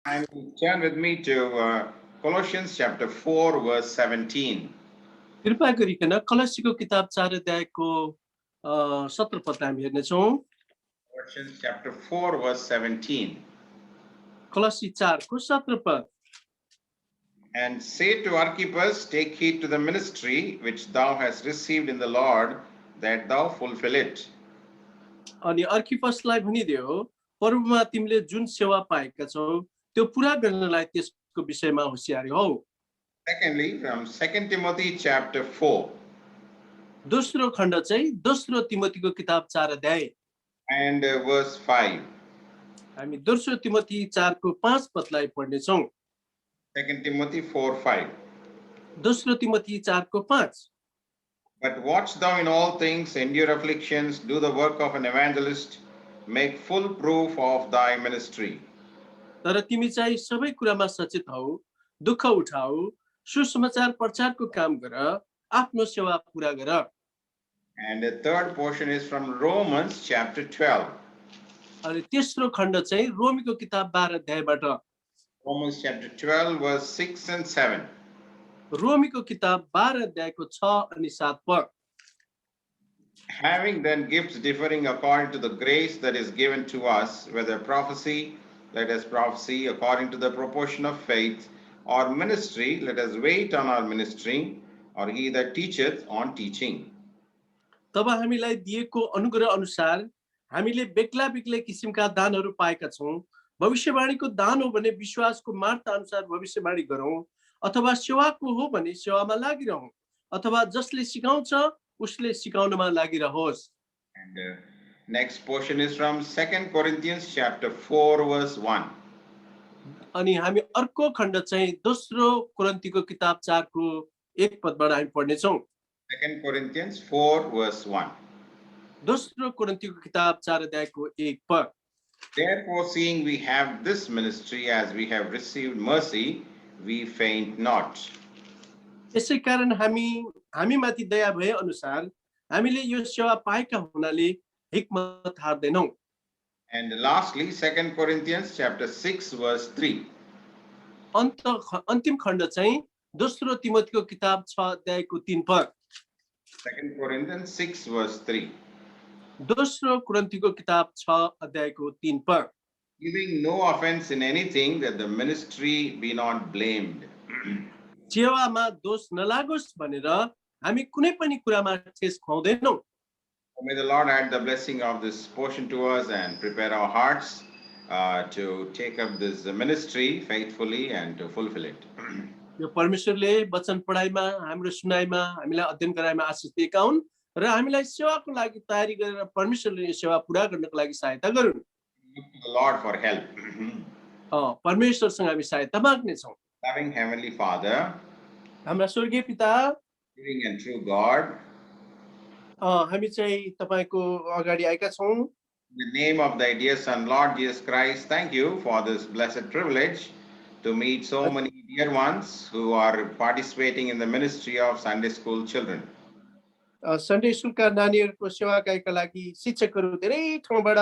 And turn with me to Colossians chapter 4, verse 17. कृपया गरिकन कलसीको किताब 4 अध्यायको 17 पद हामी हेर्नेछौँ। Colossians chapter 4, verse 17. कलसी 4 को 17 पद। And say to Archippus, take heed to the ministry which thou hast received in the Lord, that thou fulfill it. अनि अर्किपसलाई भनिदेऊ, प्रभुमा तिमीले जुन सेवा पाएका छौ त्यो पूरा गर्नलाई त्यसको विषयमा होशियारी हौ। Secondly, from 2 Timothy chapter 4 दोस्रो खण्ड चाहिँ दोस्रो तिमोथीको किताब 4 अध्याय and verse 5. हामी दोस्रो तिमोथी 4 को 5 पदलाई पढ्नेछौँ। 2 Timothy 4, 5. दोस्रो तिमोथी 4 को 5। But watch thou in all things, endure afflictions, do the work of an evangelist, make full proof of thy ministry. तर तिमी चाहिँ सबै कुरामा सचेत हौ, दुःख उठाऊ, सुसमाचार प्रचारको काम गर, आफ्नो सेवा पूरा गर। And the third portion is from Romans chapter 12. अनि तेस्रो खण्ड चाहिँ रोमीको किताब 12 अध्यायबाट। Romans chapter 12, verse 6 and 7. रोमीको किताब 12 अध्यायको 6 अनि 7 पद। Having then gifts differing according to the grace that is given to us, whether prophecy, let us prophesy according to the proportion of faith, or ministry, let us wait on our ministry, or he that teacheth on teaching. तब हामीलाई दिएको अनुग्रह अनुसार हामीले बेग्ला बेग्लै किसिमका दानहरू पाएका छौँ। भविष्यवाणीको दान हो भने विश्वासको मार्ता अनुसार भविष्यवाणी गरौँ, अथवा सेवाको हो भने सेवामा लागिरहौँ, अथवा जसले सिकाउँछ उसले सिकाउनमा लागिरहोस्। And next portion is from 2 Corinthians chapter 4, verse 1. अनि हामी अर्को खण्ड चाहिँ दोस्रो कोरिन्थीको किताब 4 को 1 पदबाट हामी पढ्नेछौँ। 2 Corinthians 4, verse 1. दोस्रो कोरिन्थीको किताब 4 अध्यायको 1 पद। Therefore, seeing we have this ministry, as we have received mercy, we faint not. यसै कारण हामीमाथि दया भए अनुसार हामीले यो सेवा पाएका हुनाले हिक्मत हार्दैनौँ। And lastly, 2 Corinthians chapter 6, verse 3. अन्तिम खण्ड चाहिँ दोस्रो तिमोथीको किताब 6 अध्यायको 3 पद। 2 Corinthians 6, verse 3. दोस्रो कोरिन्थीको किताब 6 अध्यायको 3 पद। Giving no offense in anything, that the ministry be not blamed. सेवामा दोष नलागोस् भनेर हामी कुनै पनि कुरामा ठेस खुवाउँदैनौँ। May the Lord add the blessing of this portion to us and prepare our hearts to take up this ministry faithfully and to fulfill it. यो परमेश्वरले वचन पढाइमा हाम्रो सुनाइमा हामीलाई अध्ययन गराइमा आशिष दिएका हुन् र हामीलाई सेवाको लागि तयारी गरेर परमेश्वरले यो सेवा पूरा गर्नको लागि सहायता गरून्। Look to the Lord for help. परमेश्वरसँग हामी सहायता माग्ने छौँ। Loving Heavenly Father, हाम्रा स्वर्गीय पिता, living and true God, हामी चाहिँ तपाईको अगाडि आएका छौँ। in the name of thy dear Son, Lord Jesus Christ, thank you for this blessed privilege to meet so many dear ones who are participating in the ministry of Sunday school children. Sunday स्कुलका नानीहरूको सेवाकाका लागि शिक्षकहरू धेरै ठाउँबाट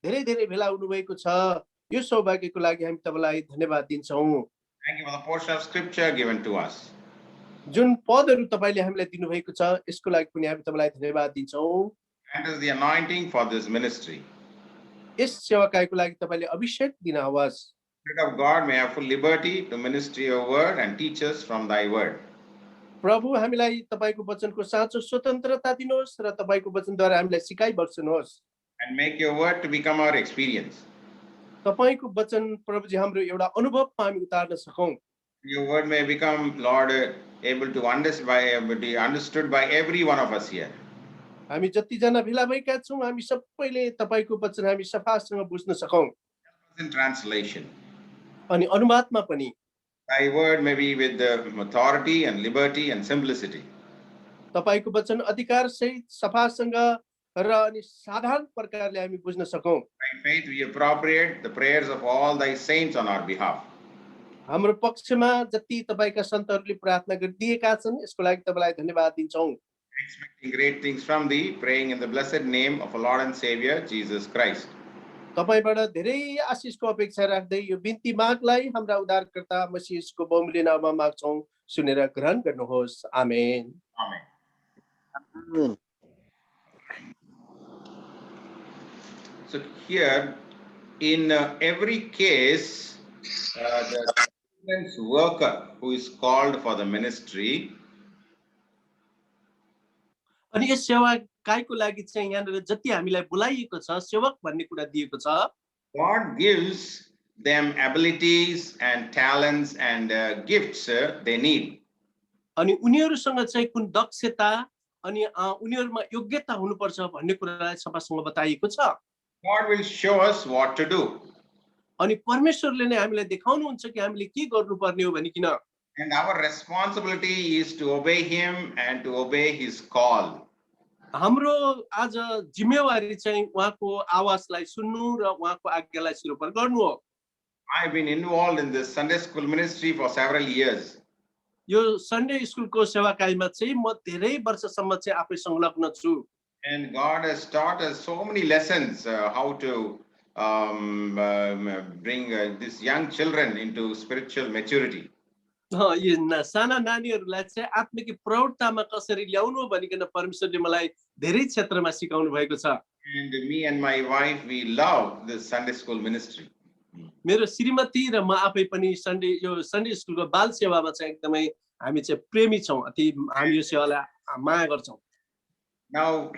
धेरै धेरै भेला हुनुभएको छ। यो सौभाग्यको लागि हामी तपाईलाई धन्यवाद दिन्छौँ। Thank you for the portion of scripture given to us. जुन पदहरू तपाईले हामीलाई दिनुभएको छ यसको लागि पनि हामी तपाईलाई धन्यवाद दिन्छौँ। Grant us the anointing for this ministry. यस सेवाकाको लागि तपाईले अभिषेक दिनुहोस्। Spirit of God may have full liberty to minister your word and teach us from thy word. प्रभु हामीलाई तपाईको वचनको साँचो स्वतन्त्रता दिनुहोस् र तपाईको वचनद्वारा हामीलाई सिकाइ बक्सनुहोस्। And make your word to become our experience. तपाईको वचन प्रभुजी हाम्रो एउटा अनुभवमा हामी उतार्न सकौं। Your word may become, Lord, able to be understood by every one of us here. हामी जति जना भेला भएका छौं हामी सबैले तपाईको वचन हामी सफासँग बुझ्न सकौं। In translation, अनि अनुवादमा पनि thy word may be with the authority and liberty and simplicity. तपाईको वचन अधिकार सहित सफासँग र अनि साधारण प्रकारले हामी बुझ्न सकौं। By faith we appropriate the prayers of all thy saints on our behalf. हाम्रो पक्षमा जति तपाईका सन्तहरूले प्रार्थना गरिदिएका छन् यसको लागि तपाईलाई धन्यवाद दिन्छौं। Expecting great things from thee, praying in the blessed name of our Lord and Savior Jesus Christ. तपाईबाट धेरै आशिषको अपेक्षा राख्दै यो बिन्ती मागलाई हाम्रा उद्धारकर्ता मसीह येशूको बहुमूल्य नाममा माग्छौं, सुनेर ग्रहण गर्नुहोस्। आमेन। Amen. Amen. So here, in every case, the children's worker who is called for the ministry, अनि यस सेवाकाईको लागि चाहिँ यहाँनिर जति हामीलाई बोलाइएको छ, सेवक भन्ने कुरा दिएको छ, God gives them abilities and talents and gifts they need. अनि उनीहरूसँग चाहिँ कुन दक्षता अनि उनीहरूमा योग्यता हुनुपर्छ भन्ने कुरालाई सभासँग बताइएको छ। God will show us what to do. अनि परमेश्वरले नै हामीलाई देखाउनुहुन्छ कि हामीले के गर्नुपर्ने हो भनिकिन। And our responsibility is to obey Him and to obey His call. हाम्रो आज जिम्मेवारी चाहिँ उहाँको आवाजलाई सुन्नु र उहाँको आज्ञालाई सिरोपर गर्नु हो। I've been involved in this Sunday school ministry for several years. यो सन्डे स्कुलको सेवाकाईमा चाहिँ म धेरै वर्षसम्म चाहिँ आफै संलग्न छु। And God has taught us so many lessons how to bring these young children into spiritual maturity. यो साना नानीहरूलाई चाहिँ आत्मिक प्रौढतामा कसरी ल्याउनु भनिकन परमेश्वरले मलाई धेरै क्षेत्रमा सिकाउनु भएको छ। And me and my wife, we love this Sunday school ministry. मेरो श्रीमती र म आफै पनि यो सन्डे स्कुलको बाल सेवामा चाहिँ एकदमै हामी चाहिँ प्रेमी छौं, अति हामी यो सेवालाई माया गर्छौं। Now,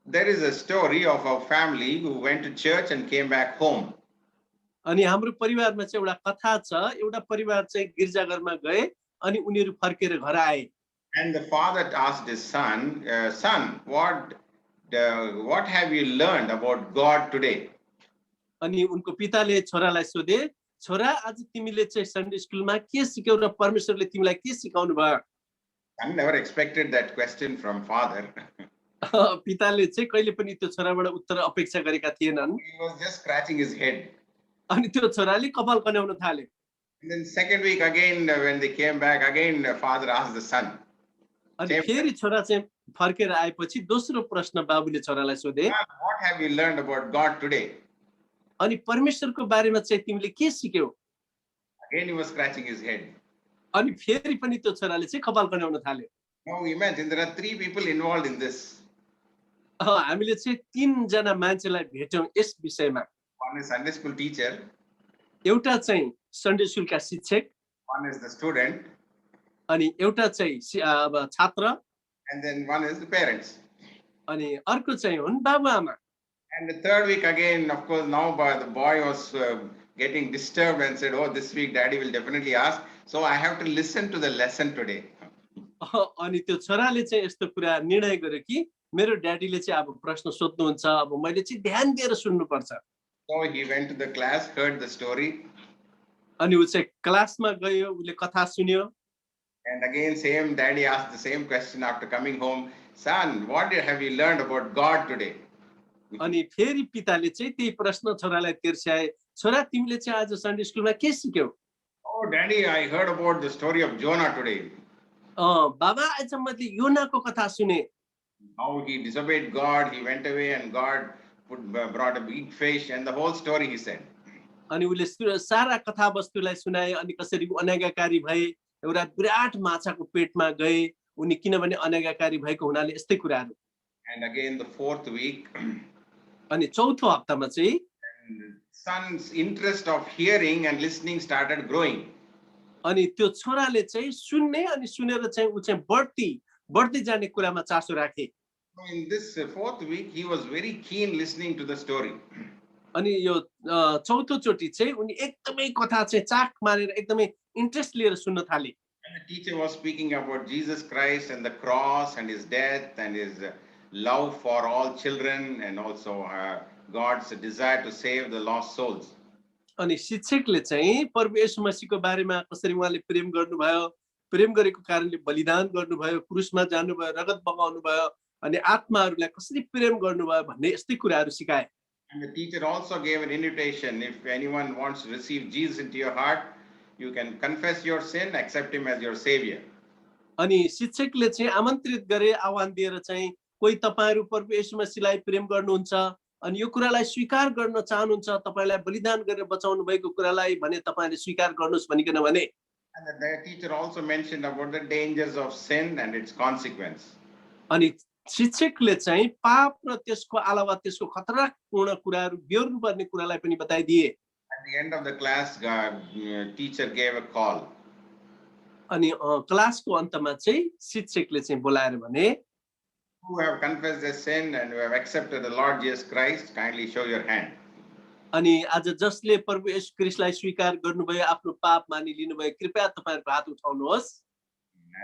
there is a story of a family who went to church and came back home. अनि हाम्रो परिवारमा चाहिँ एउटा कथा छ, एउटा परिवार चाहिँ गिर्जाघरमा गए अनि उनीहरू फर्केर घर आए। And the father asked his son, son, what have you learned about God today? अनि उनको पिताले छोरालाई सोधे, छोरा आज तिमीले चाहिँ सन्डे स्कुलमा के सिक्यौ र परमेश्वरले तिमीलाई के सिकाउनु भयो? Son never expected that question from father. पिताले चाहिँ कहिले पनि त्यो छोराबाट उत्तर अपेक्षा गरेका थिएनन्। He was just scratching his head. अनि त्यो छोराले कपाल कन्याउन थाले। And then second week again, when they came back, again father asked the son. अनि फेरि छोरा चाहिँ फर्केर आएपछि दोस्रो प्रश्न बाबुले छोरालाई सोधे, What have you learned about God today? अनि परमेश्वरको बारेमा चाहिँ तिमीले के सिक्यौ? Again he was scratching his head. अनि फेरि पनि त्यो छोराले चाहिँ कपाल कन्याउन थाल्यो। Now imagine there are 3 people involved in this. हामीले चाहिँ 3 जना मान्छेलाई भेट्यौं यस विषयमा। One is Sunday school teacher. एउटा चाहिँ सन्डे स्कुलका शिक्षक, One is the student. अनि एउटा चाहिँ छात्र, And then one is the parents. अनि अर्को चाहिँ हुन् बाबुआमा। And the third week again, of course, now the boy was getting disturbed and said, oh, this week daddy will definitely ask. So I have to listen to the lesson today. अनि त्यो छोराले चाहिँ यस्तो कुरा निर्णय गर्यो कि मेरो ड्याडीले चाहिँ अब प्रश्न सोध्नुहुन्छ, अब मैले चाहिँ ध्यान दिएर सुन्नुपर्छ। So he went to the class, heard the story. अनि उ चाहिँ क्लासमा गयो, उले कथा सुन्यो। And again, same daddy asked the same question after coming home. Son, what have you learned about God today? अनि फेरि पिताले चाहिँ त्यही प्रश्न छोरालाई तिर्स्याए, छोरा तिमीले चाहिँ आज सन्डे स्कुलमा के सिक्यौ? Oh, daddy, I heard about the story of Jonah today. बाबा आज मैले योनाको कथा सुने। How he disobeyed God, he went away and God brought a big fish and the whole story he said. अनि उले सारा कथा वस्तुलाई सुनाए, अनि कसरी अनाज्ञाकारी भए, एउटा विराट माछाको पेटमा गए, उनी किनभने अनाज्ञाकारी भएको हुनाले यस्तै कुराहरू। And again the fourth week, अनि चौथो हप्तामा चाहिँ son's interest of hearing and listening started growing. अनि त्यो छोराले चाहिँ सुन्ने अनि सुनेर चाहिँ उ चाहिँ बढ्दै जाने कुरामा चासो राखे। So in this fourth week, he was very keen listening to the story. अनि यो चौथो चोटी चाहिँ उनी एकदमै कथा चाहिँ चाख मारेर एकदमै इन्ट्रेस्ट लिएर सुन्न थाले। And the teacher was speaking about Jesus Christ and the cross and his death and his love for all children and also God's desire to save the lost souls. अनि शिक्षकले चाहिँ प्रभु येशू मसीहको बारेमा कसरी उहाँले प्रेम गर्नुभयो, प्रेम गरेको कारणले बलिदान गर्नुभयो, क्रुसमा जानुभयो, रगत बगाउनु भयो, अनि आत्माहरूलाई कसरी प्रेम गर्नुभयो भन्ने यस्तै कुराहरू सिकाए। And the teacher also gave an invitation, if anyone wants to receive Jesus into your heart, you can confess your sin, accept him as your savior. अनि शिक्षकले चाहिँ आमन्त्रित गरे, आह्वान दिएर चाहिँ कोही तपाईहरु प्रभु येशू मसीहलाई प्रेम गर्नुहुन्छ अनि यो कुरालाई स्वीकार गर्न चाहनुहुन्छ, तपाईलाई बलिदान गरेर बचाउनु भएको कुरालाई भने तपाईले स्वीकार गर्नुस् भनिकन भने। And the teacher also mentioned about the dangers of sin and its consequence. अनि शिक्षकले चाहिँ पाप र त्यसको अलावा त्यसको खतरापूर्ण कुराहरू बेहोर्नु पर्ने कुरालाई पनि बताइदिए। At the end of the class, teacher gave a call. अनि क्लासको अन्तमा चाहिँ शिक्षकले चाहिँ बोलाएर भने, Who have confessed their sin and who have accepted the Lord Jesus Christ, kindly show your hand. अनि आज जसले प्रभु येशू ख्रीष्टलाई स्वीकार गर्नुभयो, आफ्नो पाप मानिलिनुभयो, कृपया तपाईहरुको हात उठाउनुहोस्।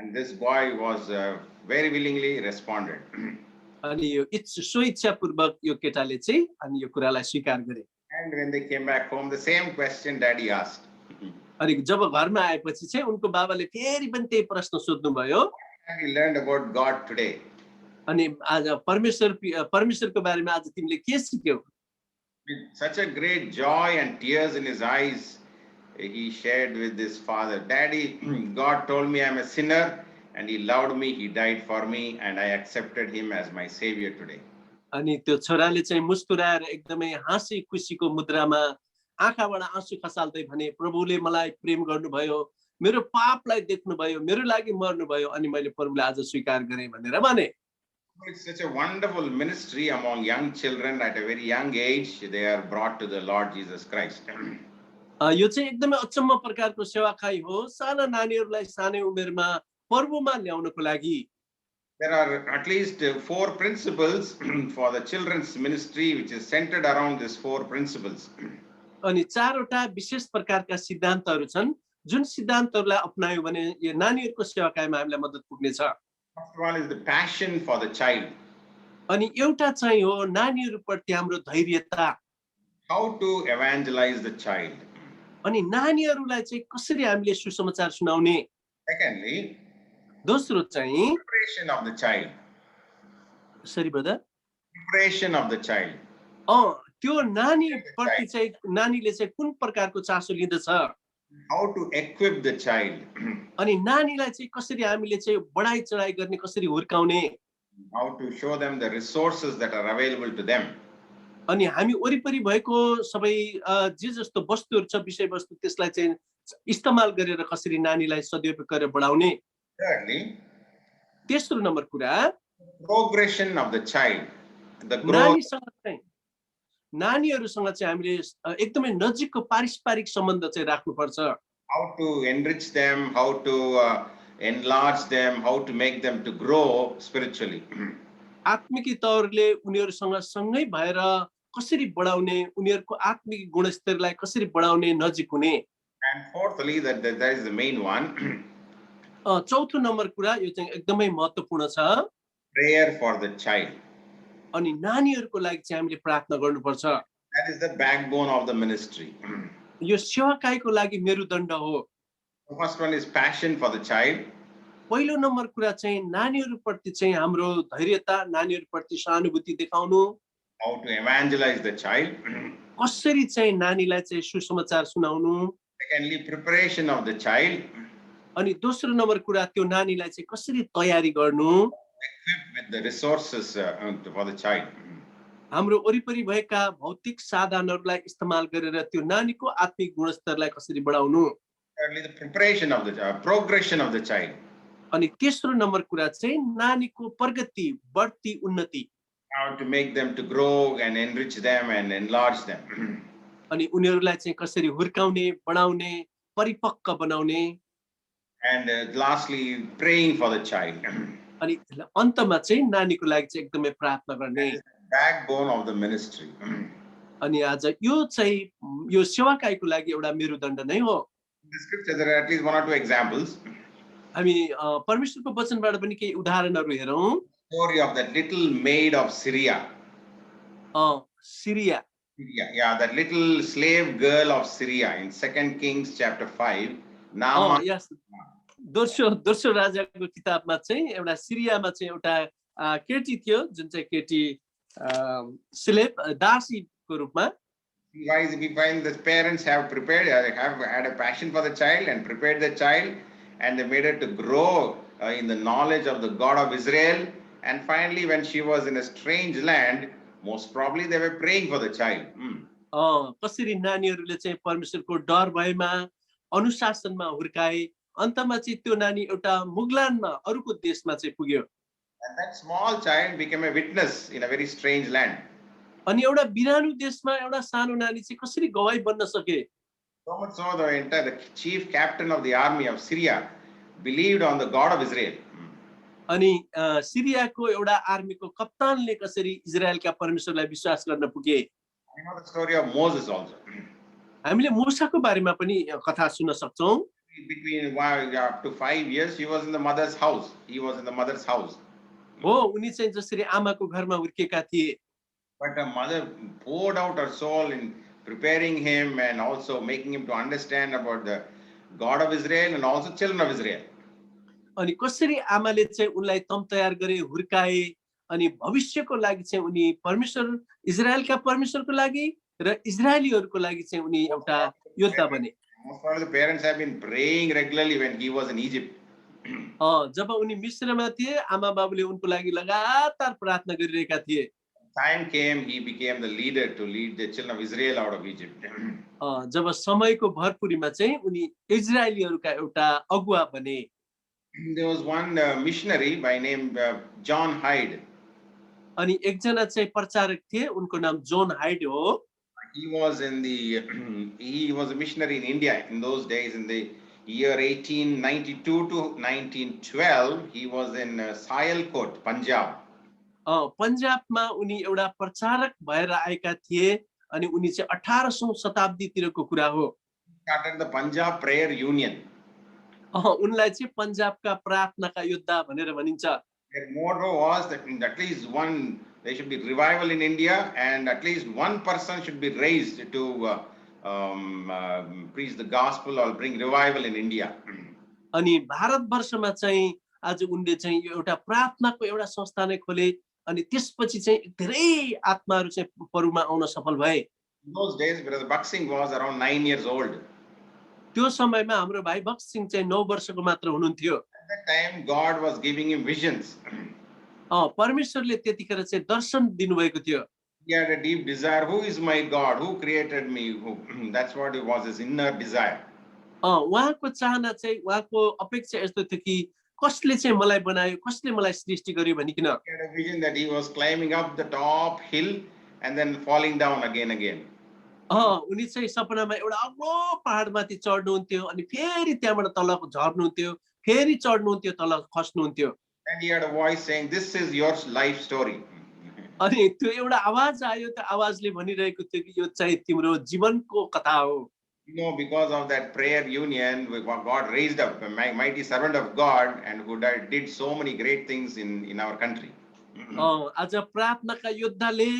And this boy was very willingly responded. अनि यो इच्छापूर्वक यो केटाले चाहिँ अनि यो कुरालाई स्वीकार गरे। And when they came back home, the same question daddy asked. अनि जब घरमा आएपछि चाहिँ उनको बाबाले फेरि पनि त्यही प्रश्न सोध्नु भयो। And we learned about God today. अनि आज परमेश्वरको बारेमा आज तिमीले के सिक्यौ? With such a great joy and tears in his eyes, he shared with his father, Daddy, God told me I'm a sinner and he loved me, he died for me and I accepted him as my savior today. अनि त्यो छोराले चाहिँ मुस्कुराएर एकदमै हाँसी खुसीको मुद्रामा आँखाबाट आँसु खसाल्दै भने, प्रभुले मलाई प्रेम गर्नुभयो, मेरो पापलाई देख्नुभयो, मेरो लागि मर्नुभयो अनि मैले प्रभुलाई आज स्वीकार गरेँ भनेर भने। It's such a wonderful ministry among young children at a very young age. They are brought to the Lord Jesus Christ. यो चाहिँ एकदमै अचम्म प्रकारको सेवाकाई हो, साना नानीहरूलाई सानै उमेरमा प्रभुमा ल्याउनको लागि। There are at least 4 principles for the children's ministry which is centered around these 4 principles. अनि 4 वटा विशेष प्रकारका सिद्धान्तहरू छन्, जुन सिद्धान्तहरूलाई अपनायो भने यो नानीहरूको सेवाकाईमा हामीलाई मद्दत पुग्नेछ। First one is the passion for the child. अनि एउटा चाहिँ हो नानीहरूप्रति हाम्रो धैर्यता। How to evangelize the child. अनि नानीहरूलाई चाहिँ कसरी हामीले सुसमाचार सुनाउने। Secondly, दोस्रो चाहिँ preparation of the child. Sorry brother, Preparation of the child. त्यो नानीप्रति चाहिँ नानीले चाहिँ कुन प्रकारको चासो लिँदछ। How to equip the child. अनि नानीलाई चाहिँ कसरी हामीले चाहिँ बढाई चढाई गर्ने, कसरी हुर्काउने। How to show them the resources that are available to them. अनि हामी वरिपरि भएको सबै जे जस्तो वस्तुहरू छ, विषयवस्तु, त्यसलाई चाहिँ इस्तेमाल गरेर कसरी नानीलाई सदुपयोग गरेर बढाउने। Thirdly, तेस्रो नम्बर कुरा progression of the child. The growth. नानीहरूसँग चाहिँ हामीले एकदमै नजिकको पारस्परिक सम्बन्ध चाहिँ राख्नुपर्छ। How to enrich them, how to enlarge them, how to make them to grow spiritually. आत्मिक तौरले उनीहरूसँग सँगै भएर कसरी बढाउने, उनीहरूको आत्मिक गुणस्तरलाई कसरी बढाउने, नजिक हुने। And fourthly, that is the main one. चौथो नम्बर कुरा यो चाहिँ एकदमै महत्त्वपूर्ण छ, Prayer for the child. अनि नानीहरूको लागि चाहिँ हामीले प्रार्थना गर्नुपर्छ। That is the backbone of the ministry. यो सेवाकाईको लागि मेरुदण्ड हो। The first one is passion for the child. पहिलो नम्बर कुरा चाहिँ नानीहरूप्रति चाहिँ हाम्रो धैर्यता, नानीहरूप्रति सहानुभूति देखाउनु। How to evangelize the child. कसरी चाहिँ नानीलाई चाहिँ सुसमाचार सुनाउनु। Secondly, preparation of the child. अनि दोस्रो नम्बर कुरा त्यो नानीलाई चाहिँ कसरी तयारी गर्नु। Equipped with the resources for the child. हाम्रो वरिपरि भएका भौतिक साधनहरूलाई इस्तेमाल गरेर त्यो नानीको आत्मिक गुणस्तरलाई कसरी बढाउनु। Thirdly, the preparation of the progression of the child. अनि तेस्रो नम्बर कुरा चाहिँ नानीको प्रगति, बढ्ती, उन्नति। How to make them to grow and enrich them and enlarge them. अनि उनीहरूलाई चाहिँ कसरी हुर्काउने, बढाउने, परिपक्व बनाउने। And lastly, praying for the child. अनि अन्तमा चाहिँ नानीको लागि चाहिँ एकदमै प्रार्थना गर्ने। Backbone of the ministry. अनि आज यो चाहिँ यो सेवाकाईको लागि एउटा मेरुदण्ड नै हो। In the scripture, there are at least 1 or 2 examples. हामी परमेश्वरको वचनबाट पनि केही उदाहरणहरू हेरौँ। Story of that little maid of Syria. Syria. Yeah, that little slave girl of Syria in 2 Kings chapter 5. Naaman. यस, दोस्रो राजाको किताबमा चाहिँ एउटा सिरियामा चाहिँ एउटा केटी थियो, जुन चाहिँ केटी स्लेभ, दासीको रूपमा। We find the parents have had a passion for the child and prepared the child, and they made her to grow in the knowledge of the God of Israel. And finally, when she was in a strange land, Most probably they were praying for the child. कसरी नानीहरूले चाहिँ परमेश्वरको डर भएमा अनुशासनमा हुर्काए अन्तमा चाहिँ त्यो नानी एउटा मुगलानमा अरूको देशमा चाहिँ पुग्यो And that small child became a witness in a very strange land. अनि एउटा बिरानो देशमा एउटा सानो नानी चाहिँ कसरी गवाही बन्न सके So much so the chief captain of the army of Syria believed on the God of Israel. अनि सिरियाको एउटा आर्मीको कप्तानले कसरी इजरायलका परमेश्वरलाई विश्वास गर्न पुगे You know the story of Moses also. हामीले मूसाको बारेमा पनि कथा सुन्न सक्छौं Between up to 5 years, he was in the mother's house. He was in the mother's house. हो उनी चाहिँ जसरी आमाको घरमा हुर्केका थिए But the mother poured out her soul in preparing him and also making him to understand about the God of Israel and also children of Israel. अनि कसरी आमाले चाहिँ उनलाई तम तयार गरे हुर्काए अनि भविष्यको लागि चाहिँ उनी परमेश्वर इजरायलका परमेश्वरको लागि र इजरायलीहरूको लागि चाहिँ उनी एउटा योद्धा बने Most probably the parents have been praying regularly when he was in Egypt. जब उनी मिस्रमा थिए आमा बाबुले उनको लागि लगातार प्रार्थना गरिरहेका थिए Time came, he became the leader to lead the children of Israel out of Egypt. जब समयको भरपुरीमा चाहिँ उनी इजरायलीहरूका एउटा अगुवा बने There was one missionary by name John Hyde. अनि एकजना चाहिँ प्रचारक थिए उनको नाम जोन हाइड हो He was he was a missionary in India in those days in the year 1892 to 1912. He was in Sialkot, Punjab. पन्जाबमा उनी एउटा प्रचारक भएर आएका थिए अनि उनी चाहिँ 18औं शताब्दीतिरको कुरा हो Started the Punjab Prayer Union. उनलाई चाहिँ पन्जाबका प्रार्थनाका योद्धा भनेर भनिन्छ Their motto was that at least there should be revival in India and at least one person should be raised to preach the gospel or bring revival in India. अनि भारतवर्षमा चाहिँ आज उनले चाहिँ एउटा प्रार्थनाको एउटा संस्था नै खोले अनि त्यसपछि चाहिँ धेरै आत्माहरू चाहिँ परुमा आउन सफल भए In those days, Brother Buxing was around 9 years old. त्यो समयमा हाम्रो भाइ बक्सिङ चाहिँ 9 वर्षको मात्र हुनुहुन्थ्यो At that time, God was giving him visions. परमेश्वरले त्यतिखेर चाहिँ दर्शन दिनुभएको थियो He had a deep desire. Who is my God? Who created me? That's what it was, his inner desire. उहाँको चाहना चाहिँ उहाँको अपेक्षा यस्तो थियो कि कसले चाहिँ मलाई बनायो कसले मलाई सृष्टि गर्यो भनिकिन He had a vision that he was climbing up the top hill and then falling down again. उनी चाहिँ सपनामा एउटा अग्लो पहाडमाथि चढ्नुहुन्थ्यो अनि फेरि त्यहाँबाट तल झर्नुहुन्थ्यो फेरि चढ्नुहुन्थ्यो तल खस्नुहुन्थ्यो And he had a voice saying, "This is your life story." अनि त्यो एउटा आवाज आयो त्यो आवाजले भनिरहेको थियो कि यो चाहिँ तिम्रो जीवनको कथा हो You know, because of that prayer union, God raised up a mighty servant of God and who did so many great things in our country. आज प्रार्थनाका योद्धाले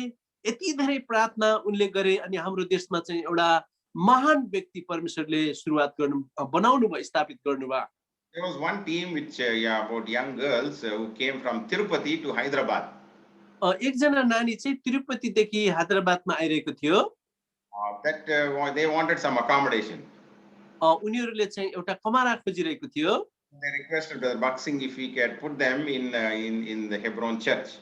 यति धेरै प्रार्थना उनले गरे अनि हाम्रो देशमा चाहिँ एउटा महान व्यक्ति परमेश्वरले सुरुवात बनाउनु भयो स्थापित गर्नुभयो There was one team which about young girls who came from Tirupati to Hyderabad. एकजना नानी चाहिँ तिरुपतिदेखि हैदराबादमा आइरहेको थियो That they wanted some accommodation. उनीहरूले चाहिँ एउटा कमरा खोजिरहेको थियो They requested Brother Buxing if he could put them in the Hebron church.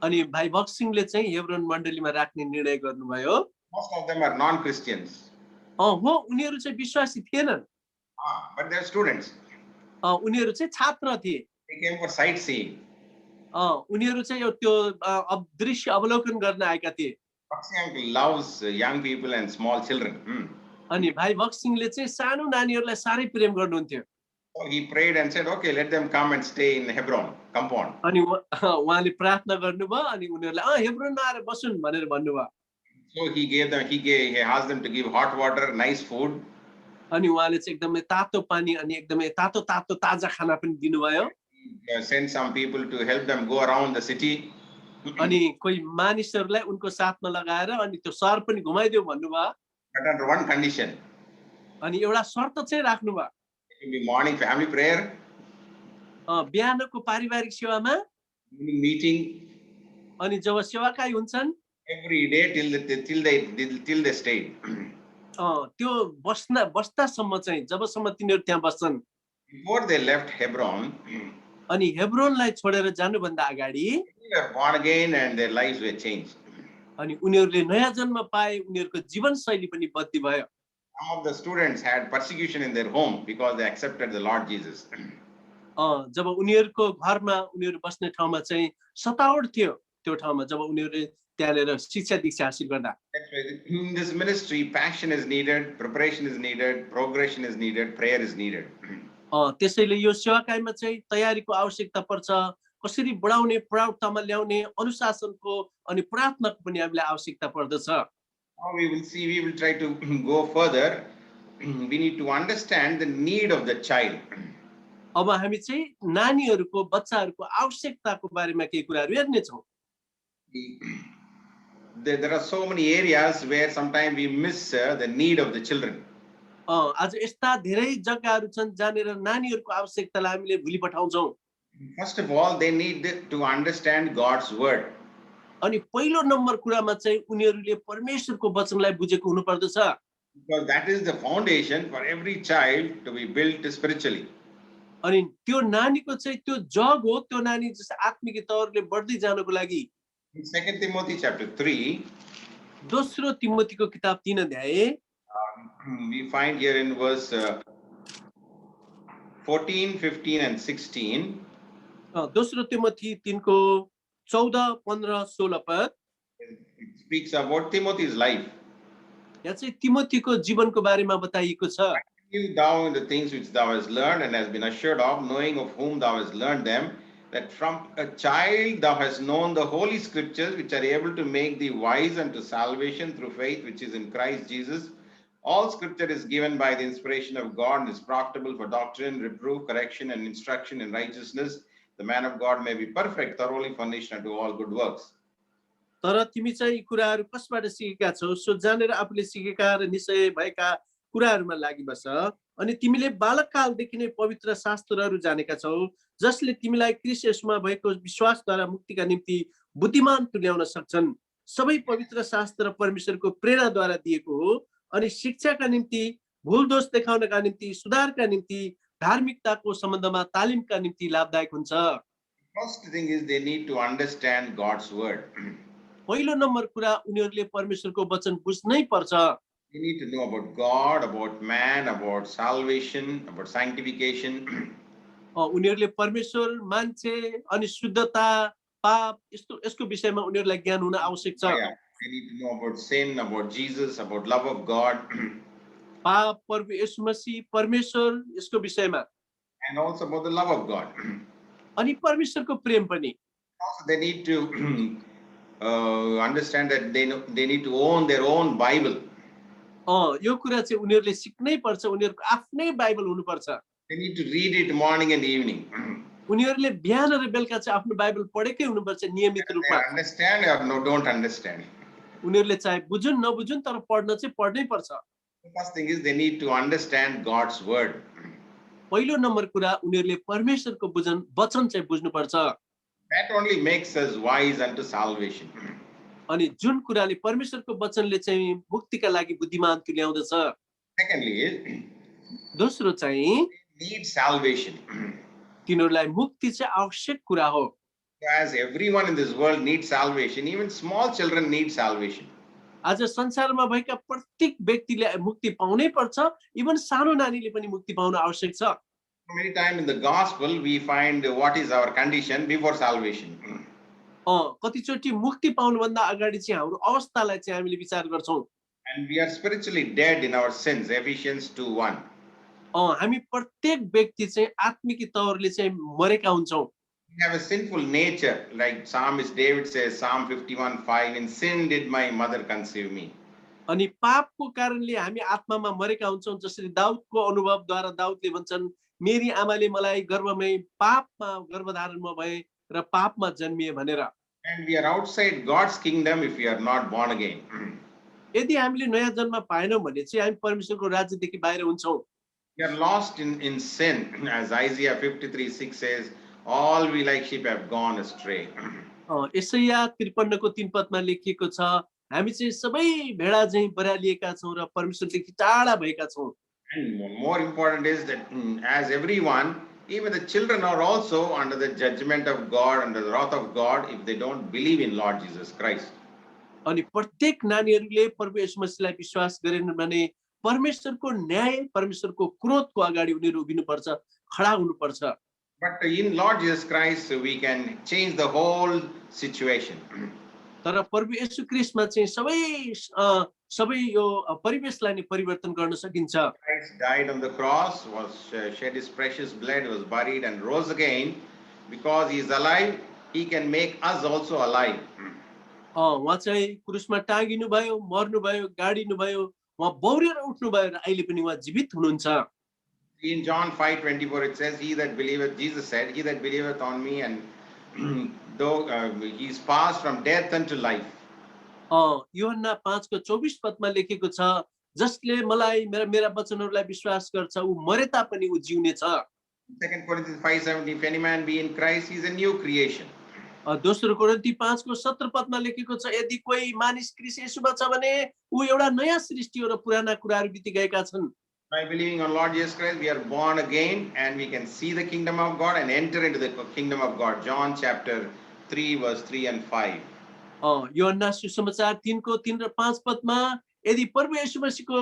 अनि भाइ बक्सिङले चाहिँ हेब्रोन मण्डलीमा राख्ने निर्णय गर्नुभयो Most of them are non-Christians. हो उनीहरू चाहिँ विश्वासी थिएनन् But they're students. उनीहरू चाहिँ छात्र थिए They came for sightseeing. उनीहरू चाहिँ त्यो दृश्य अवलोकन गर्न आएका थिए Buxing uncle loves young people and small children. अनि भाइ बक्सिङले चाहिँ सानो नानीहरूलाई साह्रै प्रेम गर्नुहुन्थ्यो So he prayed and said, "Okay, let them come and stay in Hebron compound." अनि उहाँले प्रार्थना गर्नुभयो अनि उनीहरूलाई हेब्रोनमा आएर बसुन् भनेर भन्नुभयो So he asked them to give hot water, nice food. अनि उहाँले चाहिँ एकदमै तातो पानी अनि एकदमै तातो तातो ताजा खाना पनि दिनुभयो Sent some people to help them go around the city. अनि कोही मानिसहरूलाई उनको साथमा लगाएर अनि त्यो सहर पनि घुमाइदियो भन्नुभयो But under one condition. अनि एउटा शर्त चाहिँ राख्नुभयो It will be morning family prayer, बिहानको पारिवारिक सेवामा evening meeting, अनि जब सेवाकाई हुन्छन् every day till they stayed. त्यो बस्दासम्म चाहिँ जबसम्म तिनीहरू त्यहाँ बस्छन् Before they left Hebron, अनि हेब्रोनलाई छोडेर जानुभन्दा अगाडि they were born again and their lives were changed. अनि उनीहरूले नयाँ जन्म पाए, उनीहरूको जीवनशैली पनि बदली भयो। Some of the students had persecution in their home because they accepted the Lord Jesus. जब उनीहरूको घरमा उनीहरू बस्ने ठाउँमा चाहिँ सतावट थियो त्यो ठाउँमा, जब उनीहरूले त्यहाँनिर शिक्षा दीक्षा हासिल गर्दा। That's why in this ministry, passion is needed, preparation is needed, progression is needed, prayer is needed. त्यसैले यो सेवाकाईमा चाहिँ तयारीको आवश्यकता पर्छ, कसरी बढाउने, प्रौढतामा ल्याउने, अनुशासनको अनि प्रार्थनाको पनि हामीलाई आवश्यकता पर्दछ। Now we will see, we will try to go further. We need to understand the need of the child. अब हामी चाहिँ नानीहरूको, बच्चाहरूको आवश्यकताको बारेमा केही कुराहरू हेर्नेछौँ। There are so many areas where sometimes we miss the need of the children. आज यस्ता धेरै जग्गाहरू छन् जहाँनिर नानीहरूको आवश्यकतालाई हामीले भुलि पठाउँछौँ। First of all, they need to understand God's word. अनि पहिलो नम्बर कुरामा चाहिँ उनीहरूले परमेश्वरको वचनलाई बुझेको हुनुपर्दछ। Because that is the foundation for every child to be built spiritually. अनि त्यो नानीको चाहिँ त्यो जग हो, त्यो नानी जस्तो आत्मिक तौरले बढ्दै जानको लागि। In 2 Timothy chapter 3, दोस्रो तिमोथीको किताब 3 अध्याय we find here in verse 14, 15 and 16. दोस्रो तिमोथी 3 को 14, 15, 16 पद It speaks about Timothy's life. यहाँ चाहिँ तिमोथीको जीवनको बारेमा बताइएको छ। Continue thou in the things which thou hast learned and hast been assured of, knowing of whom thou hast learned them, that from a child thou hast known the holy scriptures, which are able to make thee wise unto salvation through faith which is in Christ Jesus. All scripture is given by the inspiration of God and is profitable for doctrine, reproof, correction, and instruction in righteousness. The man of God may be perfect, thoroughly furnished unto all good works. तर तिमी चाहिँ यी कुराहरू कसबाट सिकेका छौ, so जानेर आफूले सिकेका र निश्चय भएका कुराहरूमा लागि बस। अनि तिमीले बालककालदेखि नै पवित्र शास्त्रहरू जानेका छौ, जसले तिमीलाई ख्रीष्ट येशूमा भएको विश्वासद्वारा मुक्तिका निम्ति बुद्धिमान तुल्याउन सक्छन्। सबै पवित्र शास्त्र परमेश्वरको प्रेरणाद्वारा दिएको हो अनि शिक्षाका निम्ति, भूल दोष देखाउनका निम्ति, सुधारका निम्ति, धार्मिकताको सम्बन्धमा तालिमका निम्ति लाभदायक हुन्छ। First thing is they need to understand God's word. पहिलो नम्बर कुरा उनीहरूले परमेश्वरको वचन बुझ्नै पर्छ। They need to know about God, about man, about salvation, about sanctification. उनीहरूले परमेश्वर, मान्छे अनि शुद्धता, पाप यसको विषयमा उनीहरूलाई ज्ञान हुन आवश्यक छ। Yeah, they need to know about sin, about Jesus, about love of God. पाप, प्रभु येशू मसीह, परमेश्वर यसको विषयमा And also about the love of God. अनि परमेश्वरको प्रेम पनि। Also, they need to understand that they need to own their own Bible. यो कुरा चाहिँ उनीहरूले सिक्नै पर्छ, उनीहरूको आफ्नै बाइबल हुनुपर्छ। They need to read it morning and evening. उनीहरूले बिहान र बेलुका चाहिँ आफ्नो बाइबल पढेकै हुनुपर्छ नियमित They रूपमा। understand or no, don't understand. उनीहरूले चाहे बुझुन् नबुझुन् तर पढ्न चाहिँ पढ्नै पर्छ। The first thing is they need to understand God's word. पहिलो नम्बर कुरा उनीहरूले परमेश्वरको वचन चाहिँ बुझ्नुपर्छ। That only makes us wise unto salvation. अनि जुन कुराले परमेश्वरको वचनले चाहिँ मुक्तिका लागि बुद्धिमान तुल्याउँदछ। Secondly, दोस्रो चाहिँ need salvation. तिनीहरूलाई मुक्ति चाहिँ आवश्यक कुरा हो। As everyone in this world needs salvation, even small children need salvation. आज संसारमा भएका प्रत्येक व्यक्तिले मुक्ति पाउनै पर्छ, इभन सानो नानीले पनि मुक्ति पाउन आवश्यक छ। Many times in the gospel, we find what is our condition before salvation. कतिचोटि मुक्ति पाउनुभन्दा अगाडि चाहिँ हाम्रो अवस्थालाई चाहिँ हामीले विचार गर्छौँ। And we are spiritually dead in our sins, Ephesians 2:1. हामी प्रत्येक व्यक्ति चाहिँ आत्मिक तौरले चाहिँ मरेका हुन्छौँ। We have a sinful nature, like Psalmist David says, Psalm 51:5, in sin did my mother conceive me. अनि पापको कारणले हामी आत्मामा मरेका हुन्छौँ, जसरी दाउदको अनुभवद्वारा दाउदले भन्छन्, मेरी आमाले मलाई गर्भमै पापमा गर्भधारणमा भए र पापमा जन्मिए भनेर। And we are outside God's kingdom if we are not born again. यदि हामीले नयाँ जन्म पाएनौँ भने चाहिँ हामी परमेश्वरको राज्यदेखि बाहिर हुन्छौँ। We are lost in sin, as Isaiah 53:6 says, all we like sheep have gone astray. यशाया 53 को 3 पदमा लेखिएको छ, हामी चाहिँ सबै भेडा चाहिँ बरालिएका छौँ र परमेश्वरदेखि टाढा भएका छौँ। And more important is that as everyone, even the children are also under the judgment of God, under the wrath of God, if they don't believe in Lord Jesus Christ. अनि प्रत्येक नानीहरूले प्रभु येशू मसीहलाई विश्वास गरेनन् भने परमेश्वरको न्याय, परमेश्वरको क्रोधको अगाडि उनीहरू उभिनुपर्छ, खडा हुनुपर्छ। But in Lord Jesus Christ, we can change the whole situation. तर प्रभु येशू ख्रीष्टमा चाहिँ सबै यो परिवेशलाई नै परिवर्तन गर्न सकिन्छ। Christ died on the cross, shed his precious blood, was buried and rose again. Because he is alive, he can make us also alive. उहाँ चाहिँ क्रुसमा टाँगिनु भयो, मर्नु भयो, गाडिनु भयो, उहाँ बौरेर उठ्नु भयो र अहिले पनि उहाँ जीवित हुनुहुन्छ। In John 5:24 it says, "He that believeth," Jesus said, "He that believeth on me, and though he is passed from death unto life." यूहन्ना 5:24 पदमा लेखेको छ, जसले मलाई मेरा वचनहरूलाई विश्वास गर्छ ऊ मरे तापनि ऊ जिउने छ। 2 Corinthians 5:17, "If any man be in Christ, he is a new creation." दोस्रो कोरिन्थी 5:17 पदमा लेखेको छ, यदि कोही मानिस ख्रीष्ट येशूमा छ भने ऊ एउटा नयाँ सृष्टि हो र पुराना कुराहरू बितिगएका छन्। By believing on Lord Jesus Christ, we are born again and we can see the kingdom of God and enter into the kingdom of God. John chapter 3 verse 3 and 5. यूहन्ना सुसमाचार 3को 3 र 5 पदमा यदि प्रभु येशू मसीहको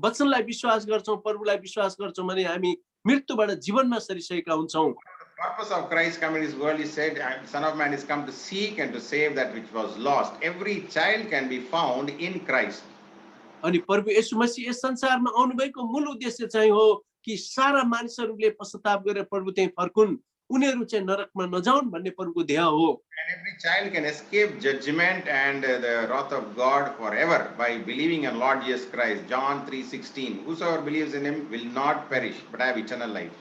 वचनलाई विश्वास गर्छौं, प्रभुलाई विश्वास गर्छौं भने हामी मृत्युबाट जीवनमा सरिसकेका हुन्छौं। The purpose of Christ coming to this world, he said, Son of Man is come to seek and to save that which was lost. Every child can be found in Christ. अनि प्रभु येशू मसीह यस संसारमा आउनु भएको मूल उद्देश्य चाहिँ हो कि सारा मानिसहरूले पश्चाताप गरेर प्रभु त्यही फर्कुन्, उनीहरू चाहिँ नरकमा नजाउन् भन्ने प्रभुको ध्येय हो। And every child can escape judgment and the wrath of God forever by believing in Lord Jesus Christ. John 3:16, "Whosoever believes in him will not perish but have eternal life."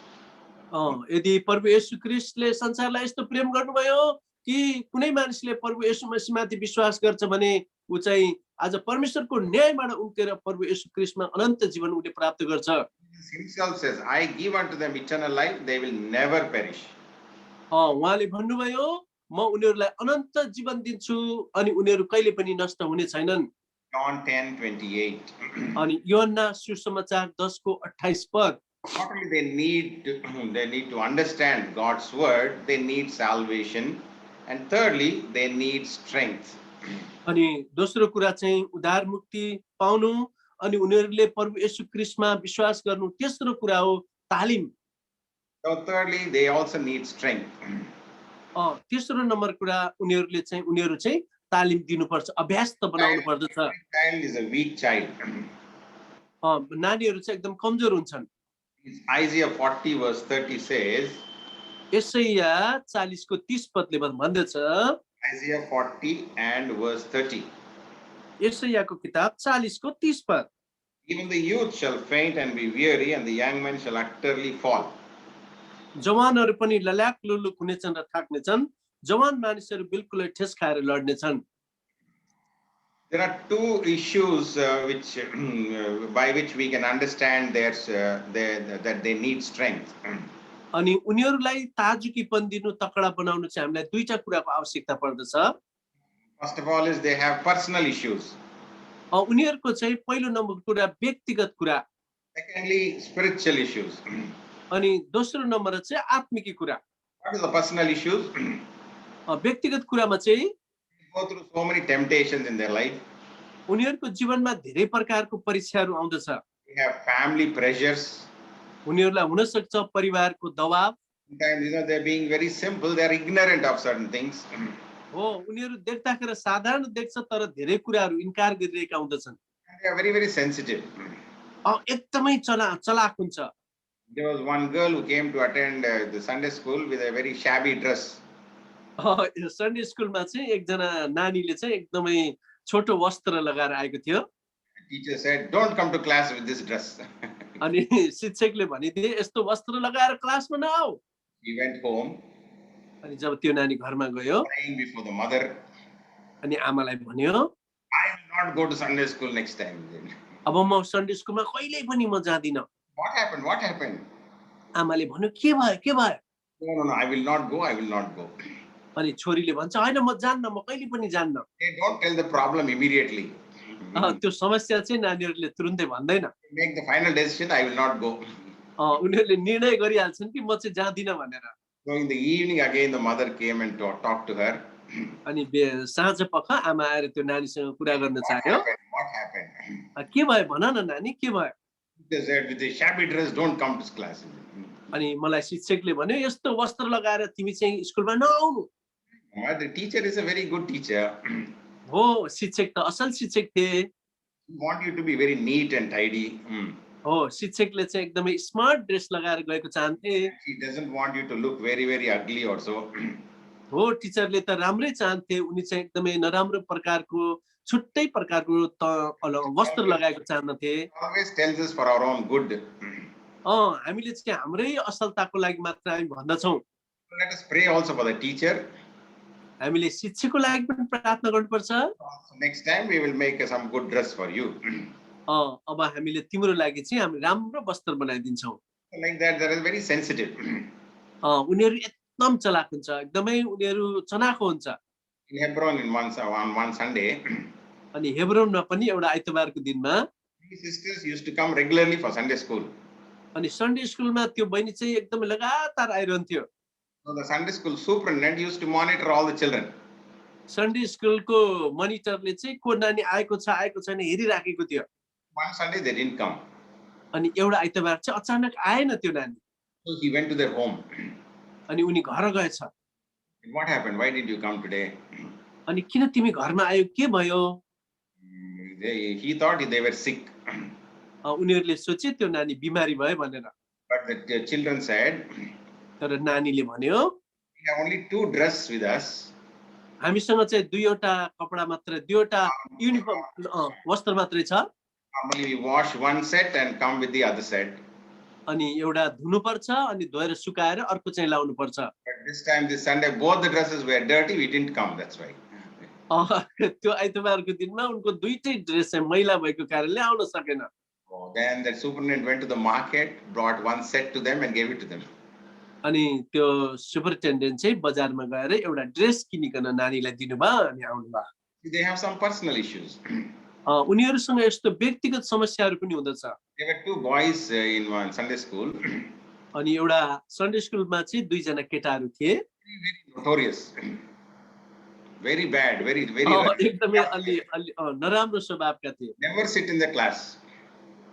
यदि प्रभु येशू ख्रीष्टले संसारलाई यस्तो प्रेम गर्नुभयो कि कुनै मानिसले प्रभु येशू मसीहमाथि विश्वास गर्छ भने ऊ चाहिँ आज परमेश्वरको न्यायबाट उम्केर प्रभु येशू ख्रीष्टमा अनन्त जीवन उसले प्राप्त गर्छ। Jesus himself says, "I give unto them eternal life, they will never perish." उहाँले भन्नुभयो म उनीहरूलाई अनन्त जीवन दिन्छु अनि उनीहरू कहिले पनि नष्ट हुने छैनन्। John 10:28. अनि यूहन्ना सुसमाचार 10:28 पद। Not only they need to understand God's word, they need salvation, and thirdly they need strength. अनि दोस्रो कुरा चाहिँ उद्धार मुक्ति पाउनु अनि उनीहरूले प्रभु येशू ख्रीष्टमा विश्वास गर्नु, तेस्रो कुरा हो तालिम। So thirdly they also need strength. तेस्रो नम्बर कुरा उनीहरू चाहिँ तालिम दिनुपर्छ, अभ्यास त बनाउनु पर्दछ। Child is a weak child. नानीहरू चाहिँ एकदम कमजोर हुन्छन्। Isaiah 40 verse 30 says, यसैया 40को 30 पदले भन्दछ, Isaiah 40 and verse 30, यसैयाको किताब 40को 30 पद, "Even the youth shall faint and be weary, and the young men shall utterly fall." जवानहरू पनि लल्याक लुलुक हुनेछन् र थाक्नेछन्, जवान मानिसहरू बिल्कुलै ठेस खाएर लड्नेछन्। There are two issues by which we can understand that they need strength. अनि उनीहरूलाई ताजुकीपन दिनु, तकडा बनाउनु चाहिँ हामीलाई दुईटा कुराको आवश्यकता पर्दछ। First of all is they have personal issues. उनीहरूको चाहिँ पहिलो नम्बर कुरा व्यक्तिगत कुरा, Secondly, spiritual issues. अनि दोस्रो नम्बर चाहिँ आत्मिकी कुरा। What is the personal issues? व्यक्तिगत कुरामा चाहिँ They go through so many temptations in their life. उनीहरूको जीवनमा धेरै प्रकारको परीक्षाहरू आउँदछ। They have family pressures. उनीहरूलाई हुन सक्छ परिवारको दबाव। Sometimes they're being very simple. They're ignorant of certain things. हो, उनीहरू देख्दाखेरि साधारण देख्छ तर धेरै कुराहरू इन्कार गरिरहेका हुँदछन्। They are very, very sensitive. एकदमै चलाक हुन्छ। There was one girl who came to attend the Sunday school with a very shabby dress. Sunday स्कुलमा चाहिँ एकजना नानीले चाहिँ एकदमै छोटो वस्त्र लगाएर आएको थियो। Teacher said, "Don't come to class with this dress." अनि शिक्षकले भनिदिए यस्तो वस्त्र लगाएर क्लासमा नआऊ। He went home, अनि जब त्यो नानी घरमा गयो crying before the mother, अनि आमालाई भन्यो, "I will not go to Sunday school next time." अब म सन्डे स्कुलमा कहिल्यै पनि म जादिन। What happened? What happened? आमाले भन्यो के भयो के भयो? No, I will not go. I will not go. अनि छोरीले भन्छ हैन म जान्न, म कहिले पनि जान्न। They don't tell the problem immediately. त्यो समस्या चाहिँ नानीहरूले तुरुन्तै भन्दैन। Make the final decision, I will not go. उनीहरूले निर्णय गरिहाल्छन् कि म चाहिँ जादिन भनेर। So in the evening again the mother came and talked to her. अनि साँझ पख आमा आएर त्यो नानीसँग कुरा गर्न What चाह्यो। happened? What happened? के भयो भन न नानी, के भयो? They said, with the shabby dress, don't come to class. अनि मलाई शिक्षकले भन्यो यस्तो वस्त्र लगाएर तिमी चाहिँ स्कुलमा नआउनु। The teacher is a very good teacher. हो, शिक्षक त असल शिक्षक थिए। He want you to be very neat and tidy. हो, शिक्षकले चाहिँ एकदमै स्मार्ट ड्रेस लगाएर गएको चाहन्थे। He doesn't want you to look very, very ugly also. हो, टिचरले त राम्रै चाहन्थे, उनी चाहिँ एकदमै नराम्रो प्रकारको छुट्टै प्रकारको वस्त्र लगाएको चाहन्थे। Always tells us for our own good. हामीले चाहिँ हाम्रै असलताको लागि मात्र हामी भन्दछौँ। Let us pray also for the teacher. हामीले शिक्षकको लागि पनि प्रार्थना गर्नुपर्छ। Next time we will make some good dress for you. अब हामीले तिम्रो लागि चाहिँ हामी राम्रो वस्त्र बनाइदिन्छौँ। Like that, they are very sensitive. उनीहरू एकदम चलाक हुन्छ, एकदमै उनीहरू चनाखो हुन्छ। In Hebron, on one Sunday, अनि हेब्रोनमा पनि एउटा आइतबारको दिनमा these sisters used to come regularly for Sunday school. अनि सन्डे स्कुलमा त्यो बहिनी चाहिँ एकदमै लगातार आइरहन्थ्यो। So the Sunday school superintendent used to monitor all the children. Sunday स्कुलको मनिटरले चाहिँ को नानी आएको छ आएको छैन हेरिराखेको थियो। One Sunday they didn't come. अनि एउटा आइतबार चाहिँ अचानक आएन त्यो नानी। So he went to their home. अनि उनी घर गएछ। And what happened? Why did you come today? अनि किन तिमी घरमा आयो, के भयो? He thought they were sick. उनीहरूले सोचे त्यो नानी बिमारी भयो भनेर। But the children said, तर नानीले भन्यो we have only 2 dresses with us. हामीसँग चाहिँ दुईवटा कपडा मात्र, दुईवटा युनिफर्म वस्त्र मात्रै छ। Normally we wash one set and come with the other set. अनि एउटा धुनुपर्छ अनि धोएर सुकाएर अर्को चाहिँ लाउनु पर्छ। But this time, this Sunday, both the dresses were dirty. We didn't come. That's why. त्यो आइतबारको दिनमा उनको दुईटै ड्रेस चाहिँ मैला भएको कारणले आउन सकेन। Then the superintendent went to the market, brought one set to them and gave it to them. अनि त्यो सुपरिन्टेन्डेन्ट चाहिँ बजारमा गएर एउटा ड्रेस किनिकन नानीलाई दिनुभयो अनि आउनुभयो। They have some personal issues. उनीहरूसँग यस्तो व्यक्तिगत समस्याहरू पनि हुँदछ। There were 2 boys in one Sunday school. अनि एउटा सन्डे स्कुलमा चाहिँ दुईजना केटाहरू थिए। Very notorious. Very bad. Very एकदमै अलि अलि नराम्रो स्वभावका थिए। Never sit in the class.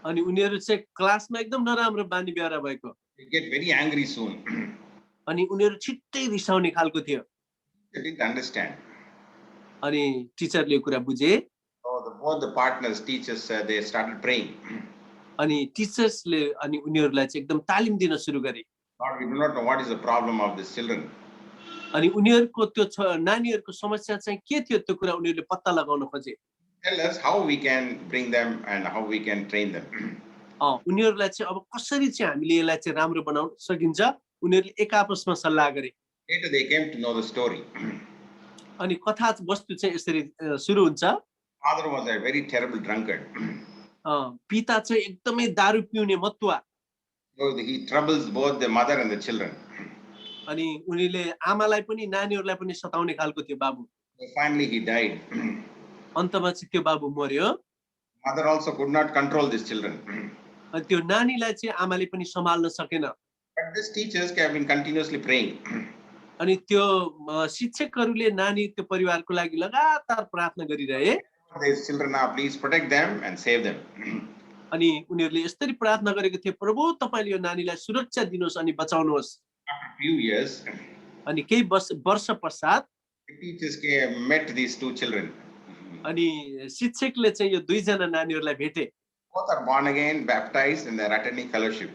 अनि उनीहरू चाहिँ क्लासमा एकदम नराम्रो बानी बेहोरा भएको। They get very angry soon. अनि उनीहरू छिट्टै रिसाउने खालको थियो। They didn't understand. अनि टिचरले कुरा बुझे। So both the partners, teachers, they started praying. अनि टिचर्सले अनि उनीहरूलाई चाहिँ एकदम तालिम दिन सुरु गरे। Lord, we do not know what is the problem of these children. अनि उनीहरूको त्यो नानीहरूको समस्या चाहिँ के थियो त्यो कुरा उनीहरूले पत्ता लगाउन खोजे। Tell us how we can bring them and how we can train them. उनीहरूलाई चाहिँ अब कसरी चाहिँ हामीले यसलाई चाहिँ राम्रो बनाउन सकिन्छ उनीहरूले एक आपसमा सल्लाह गरे। Later they came to know the story. अनि कथा वस्तु चाहिँ यसरी सुरु हुन्छ। Father was a very terrible drunkard. पिता चाहिँ एकदमै दारू पिउने मत्तुवा। So he troubles both the mother and the children. अनि उनीले आमालाई पनि नानीहरूलाई पनि सताउने खालको थियो बाबु। So finally he died. अन्तमा चाहिँ त्यो बाबु मर्यो। Mother also could not control these children. अनि त्यो नानीलाई चाहिँ आमाले पनि सम्हाल्न सकेन। But these teachers have been continuously praying. अनि त्यो शिक्षकहरूले नानी त्यो परिवारको लागि लगातार प्रार्थना गरिरहे। These children now, please protect them and save them. अनि उनीहरूले यसरी प्रार्थना गरेको थिए, प्रभु तपाईले यो नानीलाई सुरक्षा दिनुहोस् अनि बचाउनुहोस्। After a few years, अनि केही वर्ष पश्चात the teachers met these 2 children. अनि शिक्षकले चाहिँ यो दुईजना नानीहरूलाई भेटे। Both are born again, baptized, and they are attending fellowship.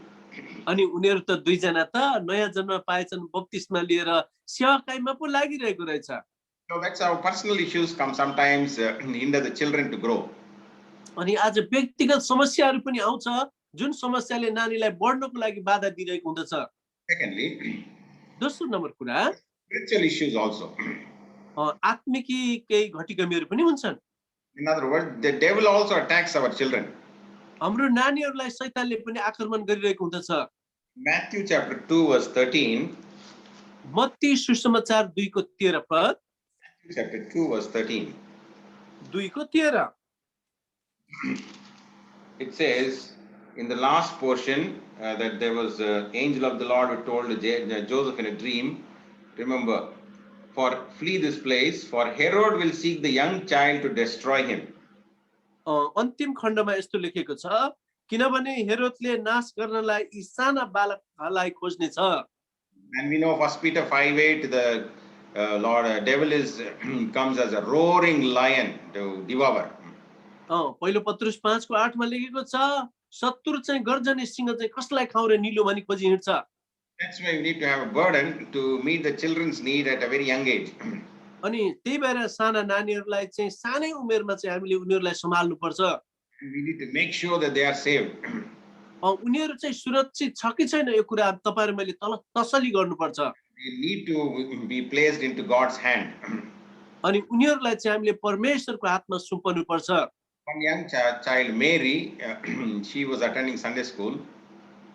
अनि उनीहरू त दुईजना त नयाँ जन्म पाएछन्, बप्तिस्मा लिएर सेवाकाईमा पो लागिरहेको रहेछ। So that's how personal issues come sometimes hinder the children to grow. अनि आज व्यक्तिगत समस्याहरू पनि आउँछ जुन समस्याले नानीलाई बढ्नको लागि बाधा दिइरहेको हुँदछ। Secondly, दोस्रो नम्बर कुरा spiritual issues also. आत्मिकी केही घटीकमीहरू पनि हुन्छन्। In other words, the devil also attacks our children. हाम्रो नानीहरूलाई शैतानले पनि आक्रमण गरिरहेको हुँदछ। Matthew chapter 2 verse 13. मत्ती सुसमाचार 2 को 13 पद। Chapter 2 verse 13. 2 को 13। It says in the last portion that there was an angel of the Lord who told Joseph in a dream, remember, flee this place, for Herod will seek the young child to destroy him. अन्तिम खण्डमा यस्तो लेखेको छ किनभने हेरोदले नाश गर्नलाई यी साना बालकहरूलाई खोज्ने छ। And we know 1 Peter 5:8, the devil comes as a roaring lion to devour. पहिलो पत्रुस 5:8 मा लेखेको छ शत्रु चाहिँ गर्जने सिंह चाहिँ कसलाई खाउरे निलो भनी खोजी हिँड्छ। That's why we need to have a burden to meet the children's need at a very young age. अनि त्यही भएर साना नानीहरूलाई चाहिँ सानै उमेरमा चाहिँ हामीले उनीहरूलाई सम्हाल्नु पर्छ। We need to make sure that they are saved. उनीहरू चाहिँ सुरक्षित छ कि छैन यो कुरा तपाईहरु मैले तसल्ली गर्नुपर्छ। They need to be placed into God's hand. अनि उनीहरूलाई चाहिँ हामीले परमेश्वरको हातमा सुम्पनु पर्छ। One young child, Mary, she was attending Sunday school.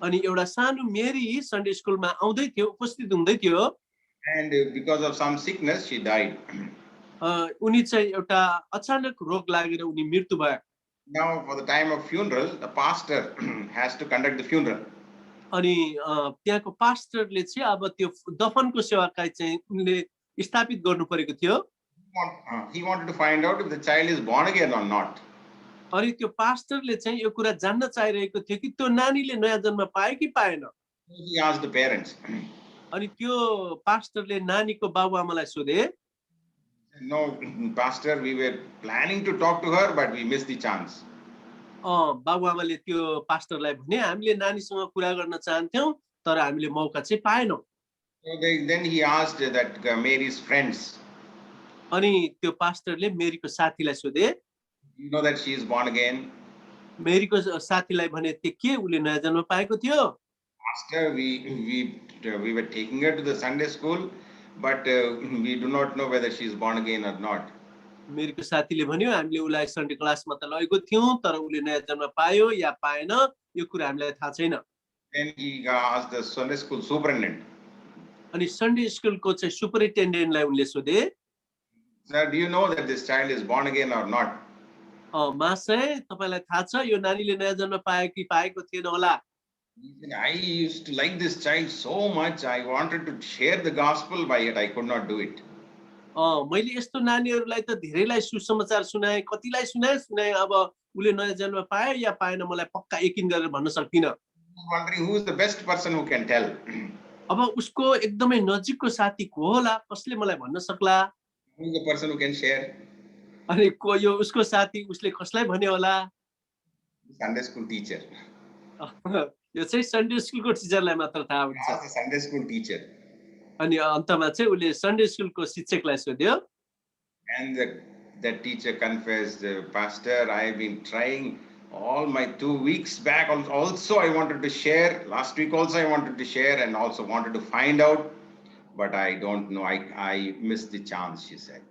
अनि एउटा सानो मेरी सन्डे स्कुलमा आउँदै थियो, उपस्थित हुँदै थियो। And because of some sickness, she died. उनी चाहिँ एउटा अचानक रोग लागेर उनी मृत्यु भयो। Now, for the time of funeral, the pastor has to conduct the funeral. अनि त्यहाँको पास्टरले चाहिँ अब त्यो दफनको सेवाकाई चाहिँ उनले स्थापित गर्नु परेको थियो। He wanted to find out if the child is born again or not. अनि त्यो पास्टरले चाहिँ यो कुरा जान्न चाहिरहेको थियो कि त्यो नानीले नयाँ जन्म पायो कि पाएन। He asked the parents. अनि त्यो पास्टरले नानीको बाबुआमालाई सोधे। No, pastor, we were planning to talk to her, but we missed the chance. बाबुआमाले त्यो पास्टरलाई भने हामीले नानीसँग कुरा गर्न चाहन्थ्यौं तर हामीले मौका चाहिँ पाएनौं। So then he asked that Mary's friends. अनि त्यो पास्टरले मेरीको साथीलाई सोधे। You know that she is born again. मेरीको साथीलाई भने त्यो के उले नयाँ जन्म पाएको थियो। Pastor, we were taking her to the Sunday school, but we do not know whether she is born again or not. मेरीको साथीले भन्यो हामीले उलाई सन्डे क्लासमा त लगेको थियौं तर उले नयाँ जन्म पायो या पाएन यो कुरा हामीलाई थाहा छैन। Then he asked the Sunday school superintendent. अनि सन्डे स्कुलको चाहिँ सुपरिन्टेन्डेन्टलाई उनले सोधे। Sir, do you know that this child is born again or not? मासै तपाईलाई थाहा छ यो नानीले नयाँ जन्म पायो कि पाएको थिएन होला। I used to like this child so much. I wanted to share the gospel, but yet I could not do it. मैले यस्तो नानीहरूलाई त धेरैलाई सुसमाचार सुनाए, कतिलाई सुनाए अब उले नयाँ जन्म पायो या पाएन मलाई पक्का यकिन गरेर भन्न सक्दिन। Wondering who is the best person who can tell. अब उसको एकदमै नजिकको साथी को होला, कसले मलाई भन्न सक्ला? Who is the person who can share? अनि को यो उसको साथी उसले कसलाई भन्यो होला? Sunday school teacher. यो चाहिँ सन्डे स्कुलको टिचरलाई मात्र थाहा हुन्छ। Ask the Sunday school teacher. अनि अन्तमा चाहिँ उले सन्डे स्कुलको शिक्षकलाई सोध्यो। And that teacher confessed, Pastor, I have been trying all my 2 weeks back. Also, I wanted to share. Last week also I wanted to share and also wanted to find out, but I don't know. I missed the chance, she said.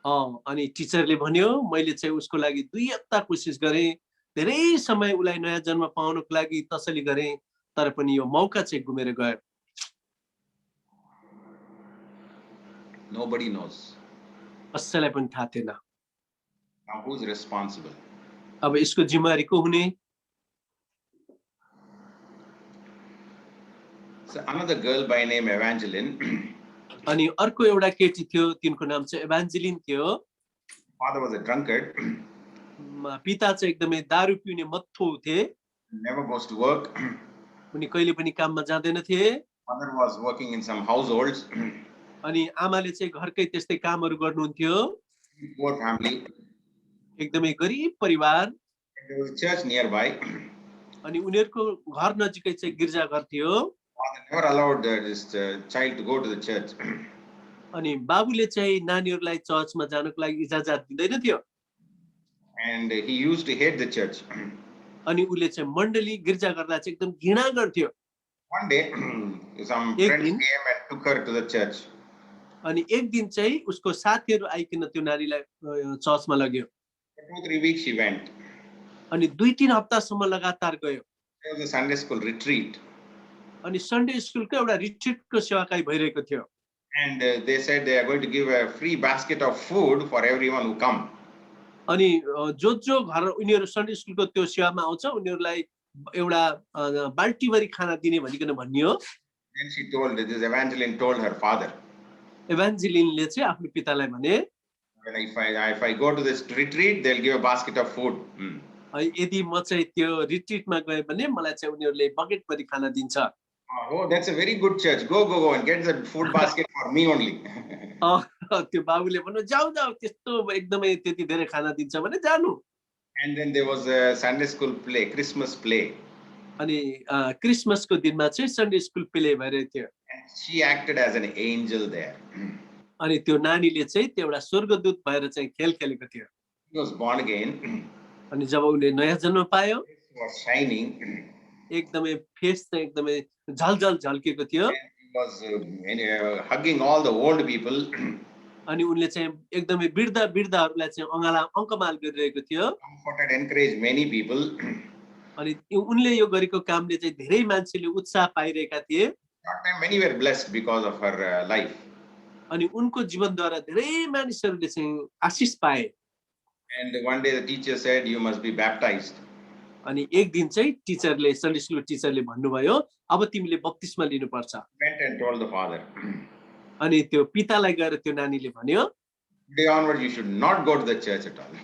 अनि टिचरले भन्यो मैले चाहिँ उसको लागि 2 हप्ता कोसिस गरे, धेरै समय उलाई नयाँ जन्म पाउनको लागि तसल्ली गरे तर पनि यो मौका चाहिँ गुमेर गयो। Nobody knows. कसैलाई पनि थाहा थिएन। Now who's responsible? अब यसको जिम्मेवारी को हुने? So another girl by name Evangeline. अनि अर्को एउटा केटी थियो तिनको नाम चाहिँ एभान्जेलिन थियो। Father was a drunkard. पिता चाहिँ एकदमै दारू पिउने मत्थो थिए। Never goes to work. उनी कहिले पनि काममा जाँदैन थिए। Mother was working in some households. अनि आमाले चाहिँ घरकै त्यस्तै कामहरू गर्नुहुन्थ्यो। Poor family. एकदमै गरिब परिवार। There was a church nearby. अनि उनीहरुको घर नजिकै चाहिँ गिर्जाघर थियो। Father never allowed this child to go to the church. अनि बाबुले चाहिँ नानीहरुलाई चर्चमा जानको लागि इजाजत दिँदैन थियो। And he used to hate the church. अनि उले चाहिँ मण्डली गिर्जाघरलाई चाहिँ एकदम घृणा गर्थ्यो। One day some friends came and took her to the church. अनि एक दिन चाहिँ उसको साथीहरु आइकिन त्यो नानीलाई चर्चमा लग्यो। For 2-3 weeks she went. अनि 2-3 हप्तासम्म लगातार गयो। It was a Sunday school retreat. अनि सन्डे स्कुलको एउटा रिट्रिटको सेवाकाई भइरहेको थियो। And they said they are going to give a free basket of food for everyone who come. अनि जो घर उनीहरु सन्डे स्कुलको त्यो सेवामा आउँछ उनीहरुलाई एउटा बाल्टीभरि खाना दिने भनिकन भनियो। Then she told, this Evangeline told her father. एभान्जेलिनले चाहिँ आफ्नो पितालाई भने When if I go to this retreat, they'll give a basket of food. यदि म चाहिँ त्यो रिट्रिटमा गएँ भने मलाई चाहिँ उनीहरूले बकेटभरि खाना दिन्छ Oh, that's a very good church. Go and get the food basket for me only. त्यो बाबुले भन्नु जाऊ त्यस्तो एकदमै त्यति धेरै खाना दिन्छ भने जानु And then there was a Sunday school play, Christmas play. अनि क्रिसमसको दिनमा चाहिँ सन्डे स्कुल प्ले भइरहेको थियो And she acted as an angel there. अनि त्यो नानीले चाहिँ त्यो एउटा स्वर्गदूत भएर चाहिँ खेल खेलेको थियो He was born again. अनि जब उसले नयाँ जन्म पायो He was shining. एकदमै फेस चाहिँ एकदमै झलझल झल्केको थियो He was hugging all the old people. अनि उनले चाहिँ एकदमै वृद्धहरूलाई चाहिँ अङ्कमाल गरिरहेको थियो Comforted, encouraged many people. अनि उनले यो गरेको कामले चाहिँ धेरै मान्छेले उत्साह पाइरहेका थिए Many were blessed because of her life. अनि उनको जीवनद्वारा धेरै मानिसहरूले चाहिँ आशिष पाए And one day the teacher said, "You must be baptized." अनि एक दिन चाहिँ टिचरले सन्डे स्कुल टिचरले भन्नुभयो अब तिमीले बप्तिस्मा लिनुपर्छ Went and told the father. अनि त्यो पितालाई गएर त्यो नानीले भन्यो Day onward, you should not go to the church at all.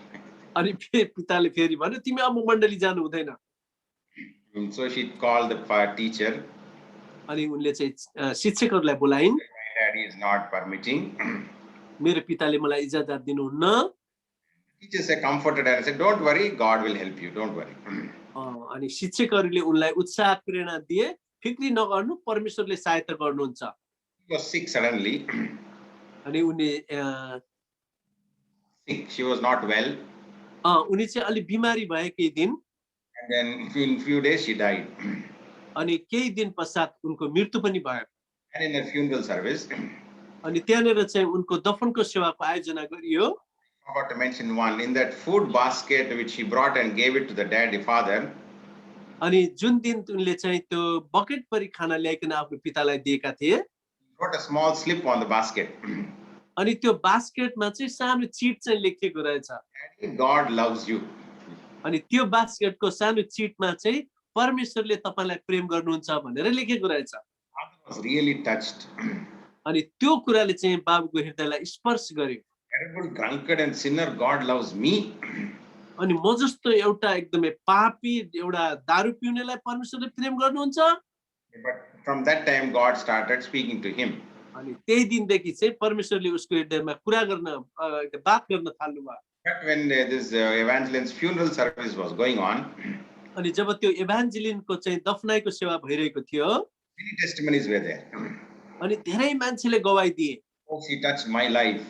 अनि पिताले फेरि भन्यो तिमी अब मण्डली जानु हुँदैन So she called the teacher. अनि उनले चाहिँ शिक्षकहरूलाई बोलाइन् My daddy is not permitting. मेरो पिताले मलाई इजाजत दिनुहुन्न Teacher said, comforted her and said, "Don't worry, God will help you. Don't worry." अनि शिक्षकहरूले उनलाई उत्साह प्रेरणा दिए फिक्री नगर्नु परमेश्वरले सहायता गर्नुहुन्छ He was sick suddenly. अनि उनी Sick. She was not well. उनी चाहिँ अलि बिमारी भए केही दिन And then in few days she died. अनि केही दिन पश्चात उनको मृत्यु पनि भयो And in a funeral service, अनि त्यहाँनिर चाहिँ उनको दफनको सेवाको आयोजना गरियो I forgot to mention one. In that food basket which she brought and gave it to the daddy father, अनि जुन दिन उनले चाहिँ त्यो बकेट परि खाना ल्याइकन आफ्नो पितालाई दिएका थिए he wrote a small slip on the basket. अनि त्यो बास्केटमा चाहिँ सानो चिट चाहिँ लेखिएको रहेछ Daddy, God loves you. अनि त्यो बास्केटको सानो चिटमा चाहिँ परमेश्वरले तपाईलाई प्रेम गर्नुहुन्छ भनेर लेखेको रहेछ Father was really touched. अनि त्यो कुराले चाहिँ बाबुको हृदयलाई स्पर्श गर्यो Terrible drunkard and sinner, God loves me. अनि म जस्तो एउटा एकदमै पापी एउटा दारू पिउनेलाई परमेश्वरले प्रेम गर्नुहुन्छ But from that time, God started speaking to him. अनि त्यही दिनदेखि चाहिँ परमेश्वरले उसको हृदयमा कुरा गर्न बात गर्न थाल्नु भयो But when this evangelist's funeral service was going on, अनि जब त्यो एभान्जेलिनको चाहिँ दफनाइको सेवा भइरहेको थियो many testimonies were there. अनि धेरै मान्छेले गवाई दिए Oh, she touched my life,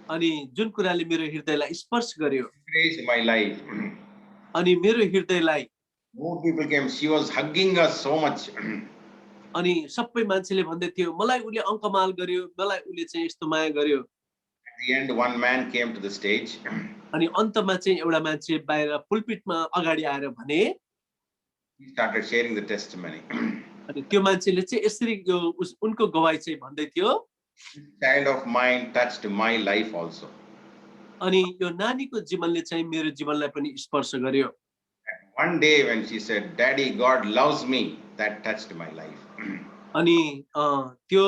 अनि जुन कुराले मेरो हृदयलाई स्पर्श गर्यो encouraged my life. अनि मेरो हृदयलाई More people came. She was hugging us so much. अनि सबै मान्छेले भन्दै थियो मलाई उसले अङ्कमाल गर्यो मलाई उसले चाहिँ यस्तो माया गर्यो At the end, one man came to the stage. अनि अन्तमा चाहिँ एउटा मान्छे बाहिर पुलपिटमा अगाडि आएर भने He started sharing the testimony. अनि त्यो मान्छेले चाहिँ यसरी उनको गवाई चाहिँ भन्दै थियो This child of mine touched my life also. अनि यो नानीको जीवनले चाहिँ मेरो जीवनलाई पनि स्पर्श गर्यो One day when she said, "Daddy, God loves me," that touched my life. अनि त्यो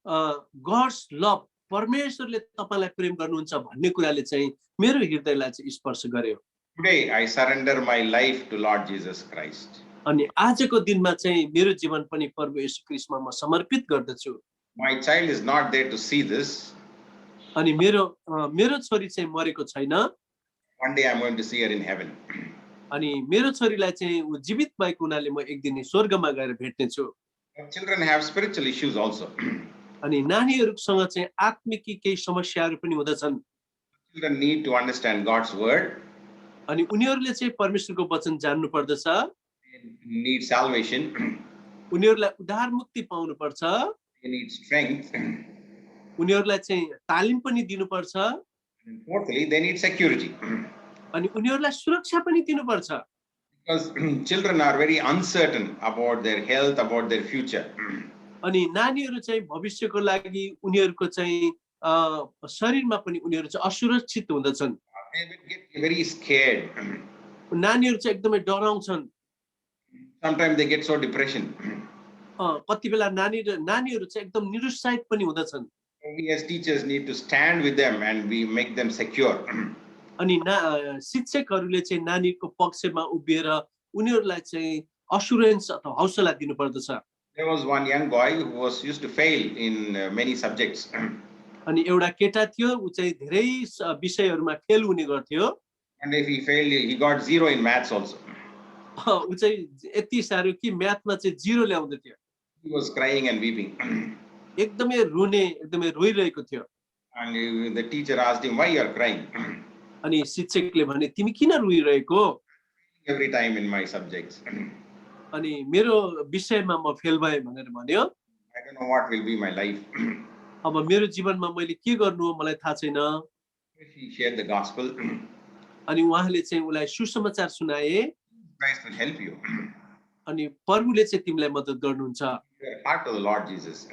गॉड्स लभ परमेश्वरले तपाईलाई प्रेम गर्नुहुन्छ भन्ने कुराले चाहिँ मेरो हृदयलाई चाहिँ स्पर्श गर्यो Today, I surrender my life to Lord Jesus Christ. अनि आजको दिनमा चाहिँ मेरो जीवन पनि प्रभु येशू ख्रीष्टमा म समर्पित गर्दछु My child is not there to see this. अनि मेरो छोरी चाहिँ मरेको छैन One day I'm going to see her in heaven. अनि मेरो छोरीलाई चाहिँ उ जीवित भएको हुनाले म एक दिन स्वर्गमा गएर भेट्ने छु Our children have spiritual issues also. अनि नानीहरूसँग चाहिँ आत्मिक केही समस्याहरू पनि हुँदछन् Children need to understand God's word. अनि उनीहरूले चाहिँ परमेश्वरको वचन जान्नु पर्दछ They need salvation. उनीहरूलाई उद्धार मुक्ति पाउनु पर्छ They need strength. उनीहरूलाई चाहिँ तालिम पनि दिनुपर्छ And fourthly, they need security. अनि उनीहरूलाई सुरक्षा पनि दिनुपर्छ Because children are very uncertain about their health, about their future. अनि नानीहरू चाहिँ भविष्यको लागि उनीहरूको चाहिँ शरीरमा पनि उनीहरू चाहिँ असुरक्षित हुँदछन् They will get very scared. नानीहरू चाहिँ एकदमै डराउँछन् Sometimes they get so depression. कति बेला नानीहरू चाहिँ एकदम निरुत्साहित पनि हुँदछन् We as teachers need to stand with them and we make them secure. अनि शिक्षकहरूले चाहिँ नानीको पक्षमा उभिएर उनीहरूलाई चाहिँ असुरेन्स अथवा हौसला दिनुपर्दछ। There was one young boy who was used to fail in many subjects. अनि एउटा केटा थियो, ऊ चाहिँ धेरै विषयहरूमा फेल हुने गर्थ्यो। And if he failed, he got 0 in maths also. ऊ चाहिँ यति साह्रो कि म्याथमा चाहिँ 0 ल्याउँदै थियो। He was crying and weeping. एकदमै रुने, एकदमै रोइरहेको थियो। And the teacher asked him, why you are crying? अनि शिक्षकले भने तिमी किन रोइरहेको? Every time in my subjects. अनि मेरो विषयमा म फेल भएँ भनेर भन्यो। I don't know what will be my life. अब मेरो जीवनमा मैले के गर्नु हो मलाई थाहा छैन। He shared the gospel. अनि उहाँले चाहिँ उलाई सुसमाचार सुनाए। Christ will help you. अनि प्रभुले चाहिँ तिमीलाई मद्दत गर्नुहुन्छ। You are part of the Lord Jesus.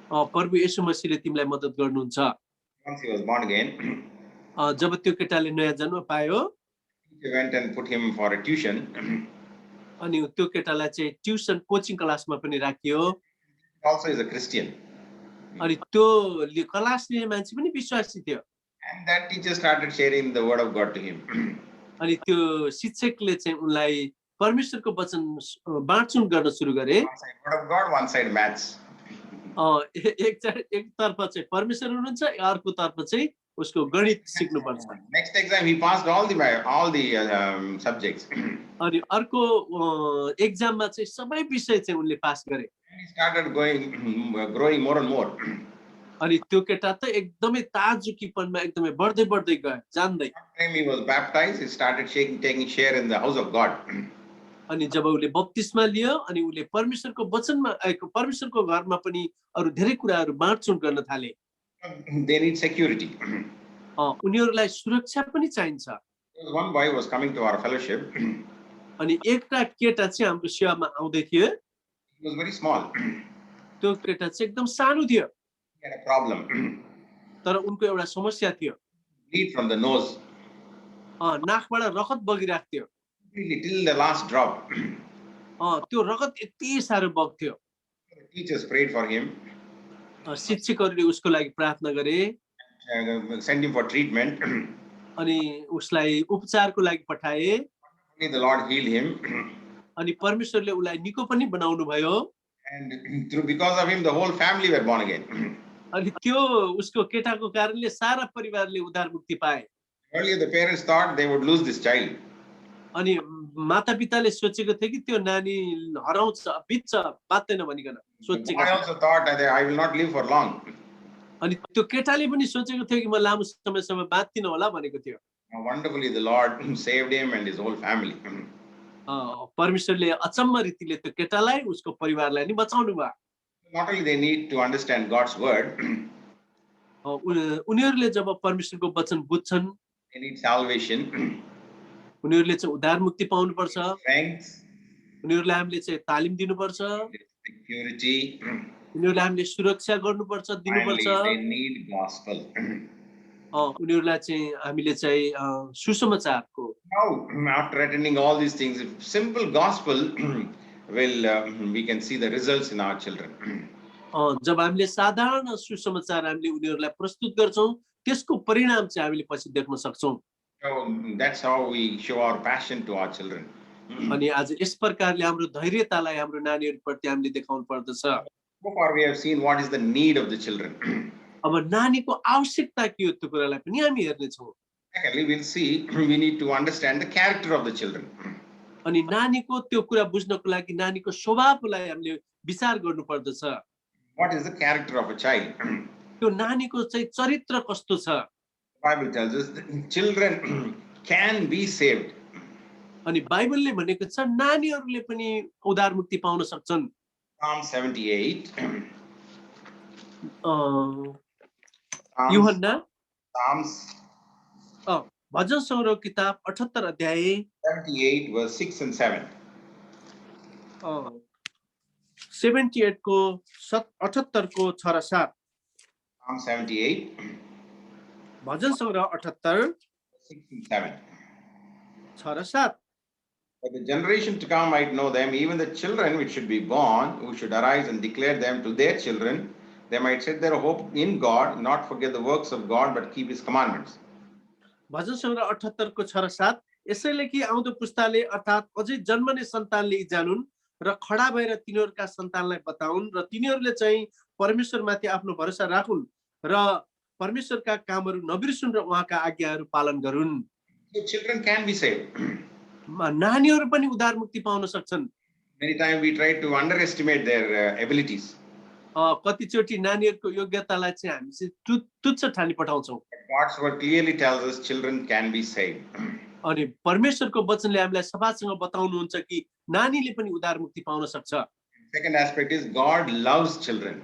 प्रभु येशू मसीहले तिमीलाई मद्दत गर्नुहुन्छ। Once he was born again, जब त्यो केटाले नयाँ जन्म पायो, he went and put him for a tuition. अनि त्यो केटालाई चाहिँ ट्युसन कोचिङ क्लासमा पनि राखियो। Also is a Christian. अनि त्यो क्लास लिने मान्छे पनि विश्वासी थियो। And that teacher started sharing the word of God to him. अनि त्यो शिक्षकले चाहिँ उनलाई परमेश्वरको वचन बाँडचुँड गर्न सुरु गरे। One side word of God, one side maths. एकतर्फ चाहिँ परमेश्वर हुनुहुन्छ, अर्कोतर्फ चाहिँ उसको गणित सिक्नु पर्छ। Next exam he passed all the subjects. अनि अर्को एक्जाममा चाहिँ सबै विषय चाहिँ उनले पास गरे। He started growing more and more. अनि त्यो केटा त एकदमै ताजुकीपनमा एकदमै बढ्दै बढ्दै गयो, जान्दै। Time he was baptized, he started taking share in the house of God. अनि जब उसले बप्तिस्मा लियो अनि उसले परमेश्वरको वचनमा परमेश्वरको घरमा पनि अरु धेरै कुराहरू बाँडचुँड गर्न थाले। They need security. उनीहरूलाई सुरक्षा पनि चाहिन्छ। One boy was coming to our fellowship. अनि एउटा केटा चाहिँ हाम्रो सेवामा आउँदै थियो। He was very small. त्यो केटा चाहिँ एकदम सानो थियो। He had a problem. तर उनको एउटा समस्या थियो। Bleed from the nose. नाकबाट रगत बगिरहेको थियो। Till the last drop. त्यो रगत यति साह्रो बग्थ्यो। The teachers prayed for him. शिक्षकहरूले उसको लागि प्रार्थना गरे। Sent him for treatment. अनि उसलाई उपचारको लागि पठाए। The Lord healed him. अनि परमेश्वरले उसलाई निको पनि बनाउनु भयो। And because of him, the whole family were born again. अनि त्यो उसको केटाको कारणले सारा परिवारले उद्धार मुक्ति पाए। Earlier, the parents thought they would lose this child. अनि मातापिताले सोचेको थियो कि त्यो नानी हराउँछ, बित्छ, बाँच्दैन भनिकन सोचेको। I also thought that I will not live for long. अनि त्यो केटाले पनि सोचेको थियो कि म लामो समयसम्म बाँच्दिन होला भनेको थियो। Wonderfully, the Lord saved him and his whole family. परमेश्वरले अचम्म रीतिले त्यो केटालाई उसको परिवारलाई नि बचाउनु भयो। Not only they need to understand God's word, उनीहरूले जब परमेश्वरको वचन बुझ्छन्, they need salvation, उनीहरूले चाहिँ उद्धार मुक्ति पाउनु पर्छ। strength, उनीहरूलाई हामीले चाहिँ तालिम दिनुपर्छ। security, उनीहरूलाई हामीले सुरक्षा गर्नुपर्छ, दिनुपर्छ। finally, they need gospel. उनीहरूलाई चाहिँ हामीले चाहिँ सुसमाचारको। Now, after attending all these things, if simple gospel will, we can see the results in our children. जब हामीले साधारण सुसमाचार हामीले उनीहरूलाई प्रस्तुत गर्छौं, त्यसको परिणाम चाहिँ हामीले पछि देख्न सक्छौं। So that's how we show our passion to our children. अनि आज यस प्रकारले हाम्रो धैर्यतालाई हाम्रो नानीहरुप्रति हामीले देखाउनु पर्दछ। So far we have seen what is the need of the children. अब नानीको आवश्यकता के हो त्यो कुरालाई पनि हामी हेर्ने छौं। Secondly, we'll see we need to understand the character of the children. अनि नानीको त्यो कुरा बुझ्नको लागि नानीको स्वभावलाई हामीले विचार गर्नु पर्दछ। What is the character of a child? त्यो नानीको चाहिँ चरित्र कस्तो छ? The Bible tells us that children can be saved. अनि बाइबलले भनेको छ नानीहरुले पनि उद्धार मुक्ति पाउन सक्छन्। Psalm 78. यूहन्ना Psalms भजन संग्रह किताब 78 अध्याय 78 verse 6 and 7. 78 को 78 को 6 र 7। Psalm 78 भजन संग्रह 78 6 and 7. 6 र 7। But the generation to come might know them, even the children which should be born, who should arise and declare them to their children, They might set their hope in God, not forget the works of God, but keep His commandments. भजन सङ्ग्रह 78 को 6 र 7 यसैले कि आउँदो पुस्ताले अर्थात् अझै जन्मने सन्तानले यी जानुन् र खडा भएर तिनीहरूका सन्तानलाई बताउन् र तिनीहरूले चाहिँ परमेश्वरमाथि आफ्नो भरोसा राखुन् र परमेश्वरका कामहरू नबिर्सुन् र उहाँका आज्ञाहरू पालन गरून्। So children can be saved. नानीहरू पनि उद्धार मुक्ति पाउन सक्छन्। Many times we try to underestimate their abilities. कतिचोटि नानीहरूको योग्यतालाई चाहिँ हामी चाहिँ तुच्छ ठानी पठाउँछौँ। God's word clearly tells us children can be saved. अनि परमेश्वरको वचनले हामीलाई सफासँग बताउनुहुन्छ कि नानीले पनि उद्धार मुक्ति पाउन सक्छ। Second aspect is God loves children.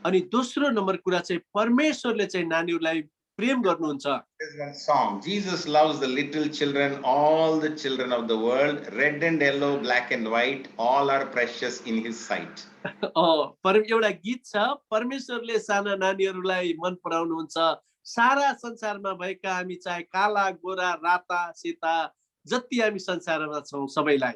अनि दोस्रो नम्बर कुरा चाहिँ परमेश्वरले चाहिँ नानीहरूलाई प्रेम गर्नुहुन्छ। There's one song. Jesus loves the little children, all the children of the world, red and yellow, black and white, all are precious in His sight. एउटा गीत छ, परमेश्वरले साना नानीहरूलाई मन पराउनुहुन्छ। सारा संसारमा भएका हामी चाहे काला गोरा राता सेता जति हामी संसारमा छौं सबैलाई।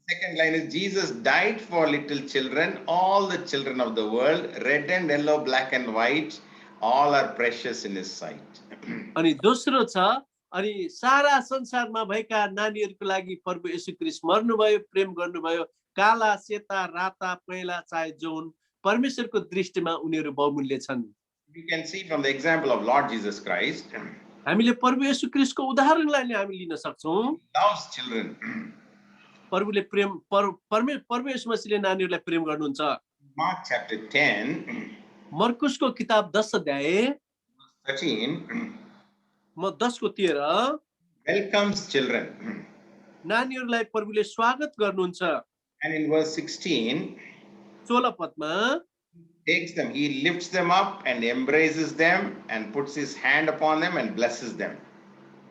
Second line is Jesus died for little children, all the children of the world, red and yellow, black and white, all are precious in His sight. अनि दोस्रो छ, अनि सारा संसारमा भएका नानीहरूको लागि प्रभु येशू ख्रीष्ट मर्नुभयो, प्रेम गर्नुभयो। काला सेता राता पहेँला चाहे जौन परमेश्वरको दृष्टिमा उनीहरू बहुमूल्य छन्। We can see from the example of Lord Jesus Christ. हामीले प्रभु येशू ख्रीष्टको उदाहरणलाई नै हामी लिन सक्छौं। Loves children. प्रभुले प्रेम प्रभु येशू मसीहले नानीहरूलाई प्रेम गर्नुहुन्छ। Mark chapter 10, मर्कुसको किताब 10 अध्याय 13 म 10 को 13 welcomes children. नानीहरूलाई प्रभुले स्वागत गर्नुहुन्छ। And in verse 16, 16 पदमा takes them, He lifts them up and embraces them and puts His hand upon them and blesses them.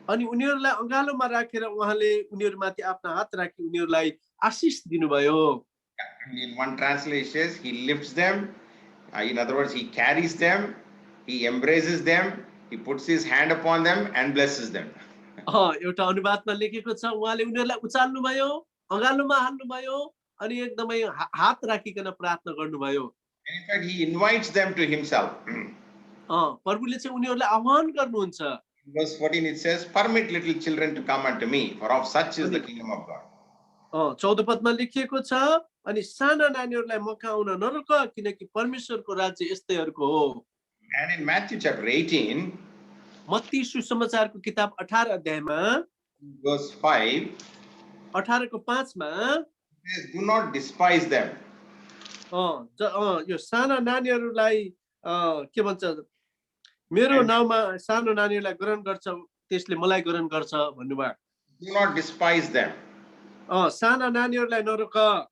अनि उनीहरूलाई अंगालोमा राखेर उहाँले उनीहरूमाथि आफ्नो हात राखी उनीहरूलाई आशीष दिनुभयो। In one translation says, He lifts them. In other words, He carries them, He embraces them, He puts His hand upon them and blesses them. एउटा अनुवादमा लेखेको छ उहाँले उनीहरूलाई उचाल्नुभयो, अंगालोमा हाल्नुभयो अनि एकदमै हात राखिकन प्रार्थना गर्नुभयो। And in fact, He invites them to Himself. प्रभुले चाहिँ उनीहरूलाई आह्वान गर्नुहुन्छ। In verse 14 it says, permit little children to come unto me, for of such is the kingdom of God. 14 पदमा लेखिएको छ अनि साना नानीहरूलाई मका आउन नरोक किनकि परमेश्वरको राज्य यस्तैहरूको हो। And in Matthew chapter 18, Matthew सुसमाचारको किताब 18 अध्यायमा verse 5, 18 को 5 मा it says, do not despise them. यो साना नानीहरूलाई के भन्छ, मेरो नाउँमा सानो नानीहरूलाई ग्रहण गर्छ त्यसले मलाई ग्रहण गर्छ भन्नुभयो। Do not despise them. साना नानीहरूलाई नरोक।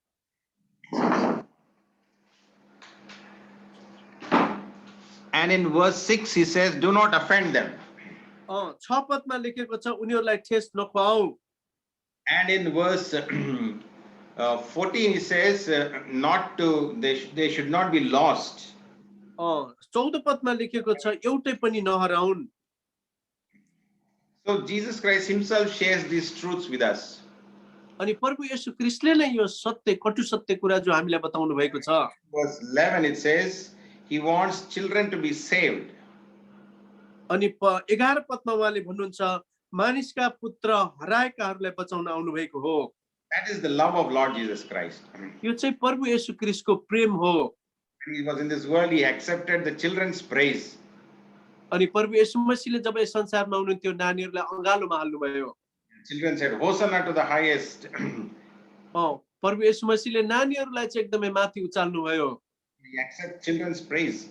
And in verse 6 he says, do not offend them. 6 पदमा लेखेको छ उनीहरूलाई ठेस नखुवाऊ। And in verse 14 he says, they should not be lost. 14 पदमा लेखेको छ एउटै पनि नहराउन्। So Jesus Christ Himself shares these truths with us. अनि प्रभु येशू ख्रीष्टले नै यो सत्य कटु सत्य कुरा जो हामीलाई बताउनु भएको छ। Verse 11 it says, He wants children to be saved. अनि 11 पदमा उहाँले भन्नुहुन्छ मानिसका पुत्र हराएकाहरूलाई बचाउन आउनु भएको हो। That is the love of Lord Jesus Christ. यो चाहिँ प्रभु येशू ख्रीष्टको प्रेम हो। When He was in this world, He accepted the children's praise. अनि प्रभु येशू मसीहले जब यस संसारमा हुनुहुन्थ्यो नानीहरूलाई अंगालोमा हाल्नुभयो। Children said, Hosanna to the highest. प्रभु येशू मसीहले नानीहरूलाई चाहिँ एकदमै माथि उचाल्नुभयो। He accepts children's praise.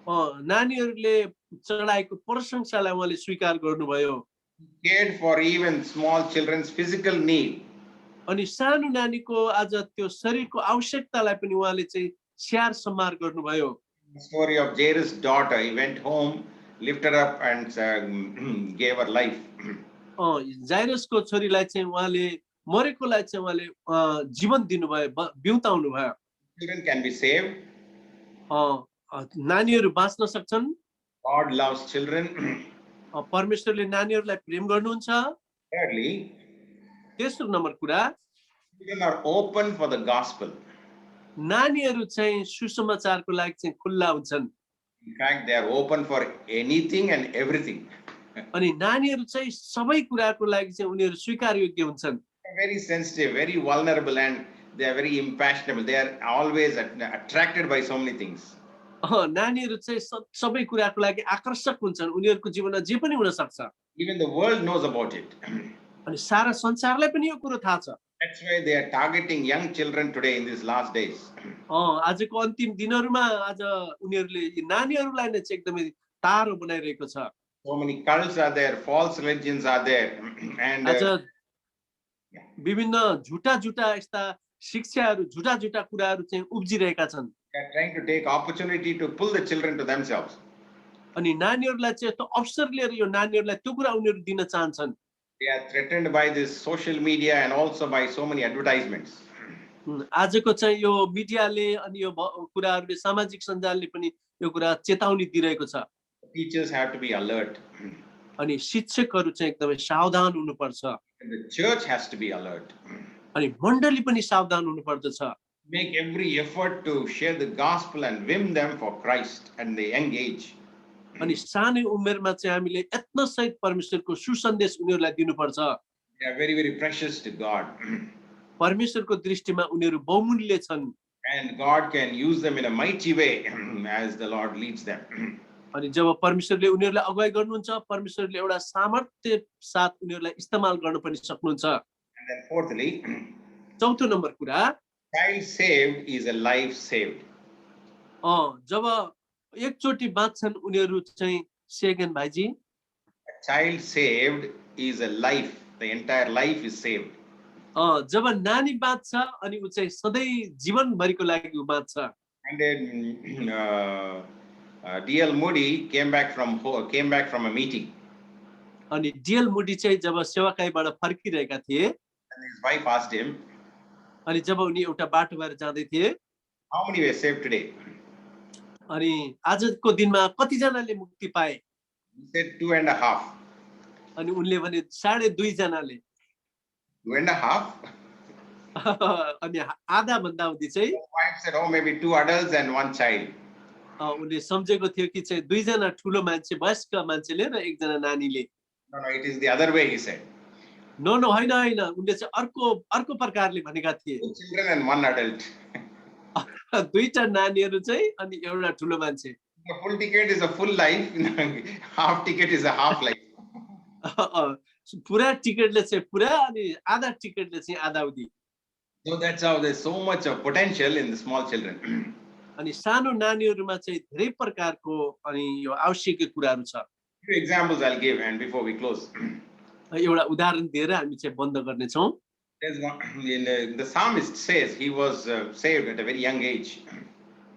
नानीहरूले चढाएको प्रशंसालाई उहाँले स्वीकार गर्नुभयो। He cared for even small children's physical need. अनि सानो नानीको आज त्यो शरीरको आवश्यकतालाई पनि उहाँले चाहिँ स्याहार सम्हार गर्नुभयो। The story of Jairus' daughter, he went home, lifted her up and gave her life. जाइरसको छोरीलाई चाहिँ उहाँले मरेकोलाई चाहिँ उहाँले जीवन दिनुभयो, बिउताउनु भयो। Children can be saved. नानीहरू बाँच्न सक्छन्। God loves children. परमेश्वरले नानीहरूलाई प्रेम गर्नुहुन्छ। Thirdly, तेस्रो नम्बर कुरा, children are open for the gospel. नानीहरू चाहिँ सुसमाचारको लागि चाहिँ खुल्ला हुन्छन् In fact, they are open for anything and everything. अनि नानीहरू चाहिँ सबै कुराको लागि चाहिँ उनीहरू स्वीकार योग्य हुन्छन् They're very sensitive, very vulnerable, and they are very impressionable. They are always attracted by so many things. नानीहरू चाहिँ सबै कुराको लागि आकर्षक हुन्छन् उनीहरूको जीवनमा जे पनि हुन सक्छ Even the world knows about it. अनि सारा संसारलाई पनि यो कुरो थाहा छ That's why they are targeting young children today in these last days. आजको अन्तिम दिनहरूमा आज उनीहरूले यी नानीहरूलाई नै चाहिँ एकदमै टाढो बनाइरहेको छ So many cults are there, false religions are there, and आज विभिन्न झुटा झुटा यस्ता शिक्षाहरू झुटा झुटा कुराहरू चाहिँ उब्जिरहेका छन् they are trying to take opportunity to pull the children to themselves. अनि नानीहरूलाई चाहिँ यस्तो अवसर लिएर यो नानीहरूलाई त्यो कुरा उनीहरू दिन चाहन्छन् They are threatened by this social media and also by so many advertisements. आजको चाहिँ यो मिडियाले अनि यो कुराहरूले सामाजिक सञ्जालले पनि यो कुरा चेतावनी दिइरहेको छ Teachers have to be alert. अनि शिक्षकहरू चाहिँ एकदमै सावधान हुनुपर्छ And the church has to be alert. अनि मण्डली पनि सावधान हुनुपर्दछ Make every effort to share the gospel and win them for Christ at the young age. अनि सानै उमेरमा चाहिँ हामीले यत्नसहित परमेश्वरको सुसन्देश उनीहरूलाई दिनुपर्छ They are very, very precious to God. परमेश्वरको दृष्टिमा उनीहरू बहुमूल्य छन् And God can use them in a mighty way as the Lord leads them. अनि जब परमेश्वरले उनीहरूलाई अगुवाई गर्नुहुन्छ परमेश्वरले एउटा सामर्थ्य साथ उनीहरूलाई इस्तेमाल गर्न पनि सक्नुहुन्छ And then fourthly, चौथो नम्बर कुरा child saved is a life saved. जब एकचोटि बाँच्छन् उनीहरू चाहिँ सेगन भाइजी A child saved is a life. The entire life is saved. जब नानी बाँच्छ अनि ऊ चाहिँ सधैँ जीवनभरिको लागि ऊ बाँच्छ And then D.L. Moody came back from a meeting. अनि डिएल मुडी चाहिँ जब सेवाकाईबाट फर्किरहेका थिए And his wife asked him, अनि जब उनी एउटा बाटो भएर जाँदै थिए "How many were saved today?" अनि आजको दिनमा कतिजनाले मुक्ति पाए He said 2.5. अनि उनले भने 2.5 जनाले 2.5? अनि आधा भन्दा उति चाहिँ His wife said, "Oh, maybe 2 adults and 1 child." उनले सम्झेको थियो कि चाहिँ 2 जना ठुलो मान्छे वयस्क मान्छेले र 1 जना नानीले No, it is the other way, he said. No no होइन होइन उनले चाहिँ अर्को प्रकारले भनेका थिए 2 children and 1 adult. 2टा नानीहरू चाहिँ अनि एउटा ठुलो मान्छे The full ticket is a full life. Half ticket is a half life. पुरा टिकटले चाहिँ पुरा अनि आधा टिकटले चाहिँ आधा उदी So that's how there's so much of potential in the small children. अनि सानो नानीहरूमा चाहिँ धेरै प्रकारको अनि यो आवश्यक कुराहरू छ Few examples I'll give and before we close. एउटा उदाहरण दिएर हामी चाहिँ बन्द गर्नेछौँ There's one, the psalmist says he was saved at a very young age.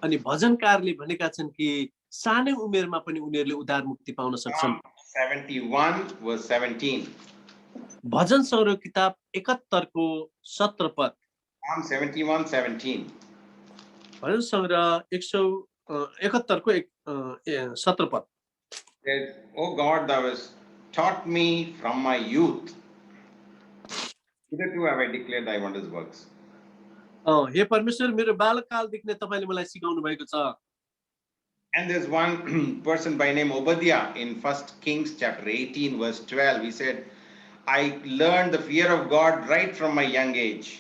अनि भजनकारले भनेका छन् कि सानै उमेरमा पनि उनीहरूले उद्धार मुक्ति पाउन सक्छन् Psalm 71 verse 17. भजन संग्रह किताब 71 को 17 पद Psalm 71, 17. भजन संग्रह 171 को 17 पद Says, "O God, thou hast taught me from my youth. Hitherto have I declared thy wondrous works." हे परमेश्वर मेरो बालकालदेखि नै तपाईले मलाई सिकाउनु भएको छ And there's one person by name Obadiah in 1 Kings chapter 18 verse 12. He said, "I learned the fear of God right from my young age."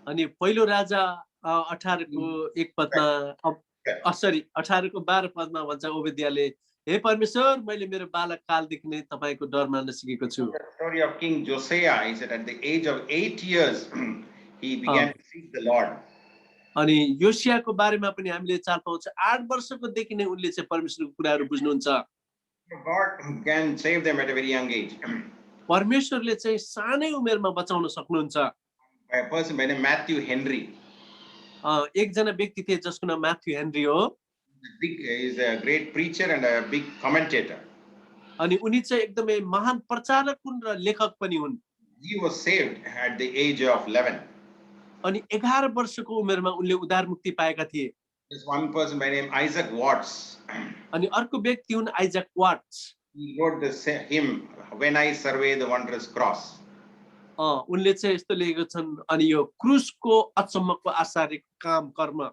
अनि पहिलो राजा 18 को 1 पदमा सरी 18 को 12 पदमा भन्छ ओबेदियाले हे परमेश्वर मैले मेरो बालकालदेखि नै तपाईको डर मान्न सिकेको छु The story of King Josiah, he said at the age of 8 years, he began to seek the Lord. अनि योसियाको बारेमा पनि हामीले चाल पाउँछ 8 वर्षको देखि नै उनले चाहिँ परमेश्वरको कुराहरू बुझ्नुहुन्छ God can save them at a very young age. परमेश्वरले चाहिँ सानै उमेरमा बचाउन सक्नुहुन्छ By a person by name Matthew Henry. एकजना व्यक्ति थिए जसको नाम म्याथ्यु हेनरी हो He's a great preacher and a big commentator. अनि उनी चाहिँ एकदमै महान प्रचारक हुन् र लेखक पनि हुन् He was saved at the age of 11. अनि 11 वर्षको उमेरमा उनले उद्धार मुक्ति पाएका थिए There's one person by name Isaac Watts. अनि अर्को व्यक्ति हुन् Isaac Watts He wrote this hymn, "When I Survey the Wondrous Cross." उनले चाहिँ यस्तो लेखेको छन् अनि यो क्रुसको अचम्मको आश्चर्य काम कर्म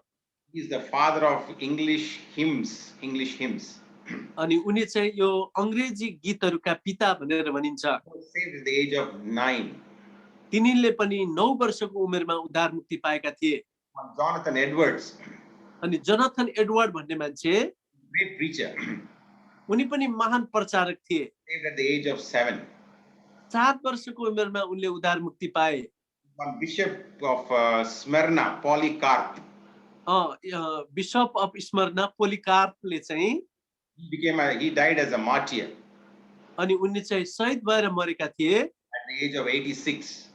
He is the father of English hymns. English hymns. अनि उनी चाहिँ यो अंग्रेजी गीतहरूका पिता भनेर भनिन्छ। He was saved at the age of 9. तिनीले पनि 9 वर्षको उमेरमा उद्धार मुक्ति पाएका थिए। Jonathan Edwards, अनि जोनाथन एडवर्ड भन्ने मान्छे great preacher, उनी पनि महान प्रचारक थिए। saved at the age of 7. 7 वर्षको उमेरमा उनले उद्धार मुक्ति पाए। One bishop of Smyrna, Polycarp, bishop of Smyrna पोलिकार्पले चाहिँ he died as a martyr अनि उनले चाहिँ शहीद भएर मरेका थिए। at the age of 86.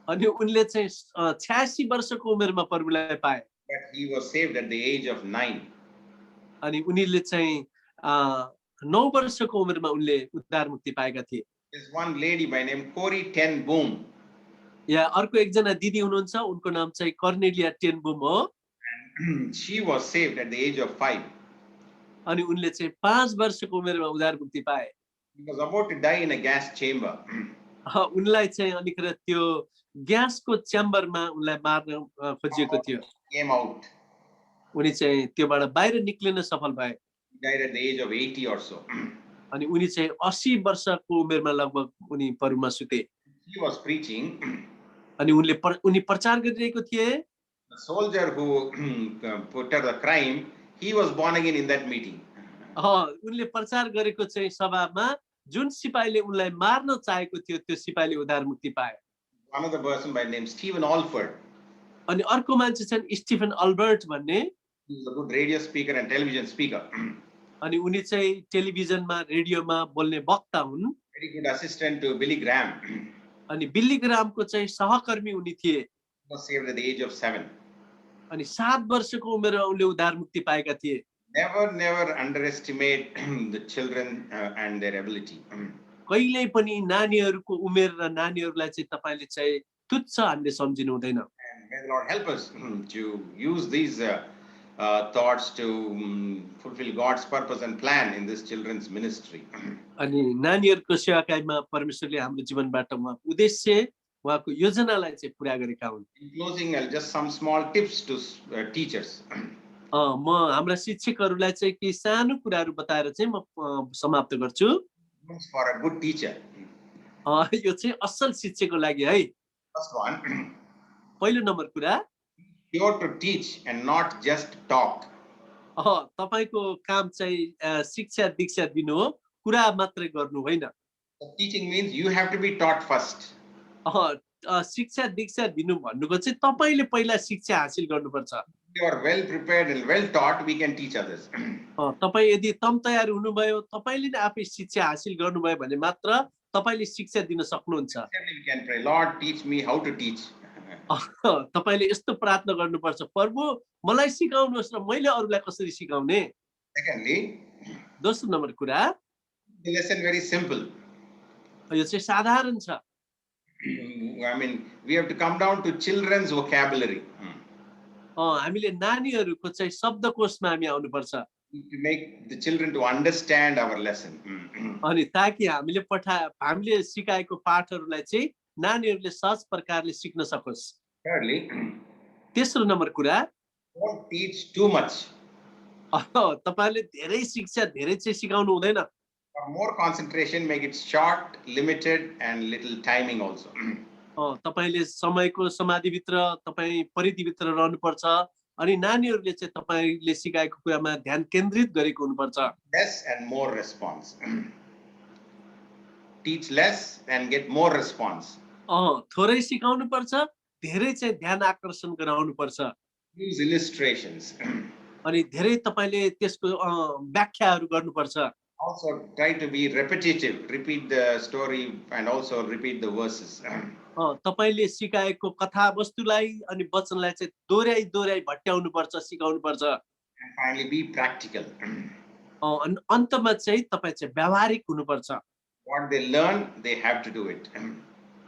अनि उनले चाहिँ 86 वर्षको उमेरमा प्रभुलाई पाए। But he was saved at the age of 9. अनि उनीले चाहिँ 9 वर्षको उमेरमा उनले उद्धार मुक्ति पाएका थिए। There's one lady by name Corrie ten Boom. या अर्को एकजना दिदी हुनुहुन्छ, उनको नाम चाहिँ कर्नेलिया टेनबुम हो। She was saved at the age of 5. अनि उनले चाहिँ 5 वर्षको उमेरमा उद्धार मुक्ति पाए। He was about to die in a gas chamber. उनलाई चाहिँ अनिखेर त्यो ग्यासको च्याम्बरमा उनलाई मार्न खोजिएको थियो। Came out. उनी चाहिँ त्योबाट बाहिर निक्लिन सफल भए। He died at the age of 80 or so. अनि उनी चाहिँ 80 वर्षको उमेरमा लगभग उनी परुमा सुते। He was preaching. अनि उनी प्रचार गरिरहेको थिए। The soldier who put her the crime, he was born again in that meeting. उनले प्रचार गरेको चाहिँ सभामा जुन सिपाहीले उनलाई मार्न चाहेको थियो त्यो सिपाहीले उद्धार मुक्ति पाए। Another person by name Stephen Alford. अनि अर्को मान्छे छन् स्टिफन अल्बर्ट भन्ने। He was a good radio speaker and television speaker. अनि उनी चाहिँ टेलिभिजनमा रेडियोमा बोल्ने वक्ता हुन्। Very good assistant to Billy Graham. अनि बिली ग्रामको चाहिँ सहकर्मी उनी थिए। He was saved at the age of 7. अनि 7 वर्षको उमेरमा उनले उद्धार मुक्ति पाएका थिए। Never underestimate the children and their ability. कहिल्यै पनि नानीहरूको उमेर र नानीहरूलाई चाहिँ तपाईले चाहिँ तुच्छ हामीले सम्झिनु हुँदैन। And may the Lord help us to use these thoughts to fulfill God's purpose and plan in this children's ministry. अनि नानीहरूको सेवाकाईमा परमेश्वरले हाम्रो जीवनबाट उहाँको उद्देश्य उहाँको योजनालाई चाहिँ पूरा गरेका हुन्। In closing, I'll just some small tips to teachers. म हाम्रा शिक्षकहरूलाई चाहिँ केही सानो कुराहरू बताएर चाहिँ म समाप्त गर्छु। For a good teacher. यो चाहिँ असल शिक्षकको लागि है। First one, पहिलो नम्बर कुरा, you're to teach and not just talk. तपाईको काम चाहिँ शिक्षा दीक्षा दिनु हो, कुरा मात्रै गर्नु होइन। Teaching means you have to be taught first. शिक्षा दीक्षा दिनु भन्नुको चाहिँ तपाईले पहिला शिक्षा हासिल गर्नुपर्छ। If you are well prepared and well taught, we can teach others. तपाई यदि तम तयार हुनुभयो, तपाईले नै आफै शिक्षा हासिल गर्नुभयो भने मात्र तपाईले शिक्षा दिन सक्नुहुन्छ। We can pray, Lord, teach me how to teach. तपाईले यस्तो प्रार्थना गर्नुपर्छ, प्रभु मलाई सिकाउनुहोस् र मैले अरूलाई कसरी सिकाउने। Secondly, दोस्रो नम्बर कुरा, the lesson very simple. यो चाहिँ साधारण छ। I mean, we have to come down to children's vocabulary. हामीले नानीहरूको चाहिँ शब्दकोशमा हामी आउनुपर्छ। To make the children to understand our lesson. अनि ताकि हामीले सिकाएको पाठहरूलाई चाहिँ नानीहरूले सहज प्रकारले सिक्न सकोस्। Thirdly, तेस्रो नम्बर कुरा, don't teach too much. तपाईले धेरै शिक्षा धेरै चाहिँ सिकाउनु हुँदैन। For more concentration, make it short, limited, and little timing also. तपाईले समयको समाधिभित्र तपाई परिधिभित्र रहनुपर्छ अनि नानीहरूले चाहिँ तपाईले सिकाएको कुरामा ध्यान केन्द्रित गरेको हुनुपर्छ। Less and more response. Teach less and get more response. थोरै सिकाउनु पर्छ, धेरै चाहिँ ध्यान आकर्षण गराउनु पर्छ। Use illustrations. अनि धेरै तपाईले त्यसको व्याख्याहरू गर्नुपर्छ। Also try to be repetitive. Repeat the story and also repeat the verses. तपाईले सिकाएको कथा वस्तुलाई अनि वचनलाई चाहिँ दोहोर्याई भट्याउनु पर्छ, सिकाउनु पर्छ। And finally, be practical. अनि अन्तमा चाहिँ तपाई चाहिँ व्यावहारिक हुनुपर्छ। What they learn, they have to do it.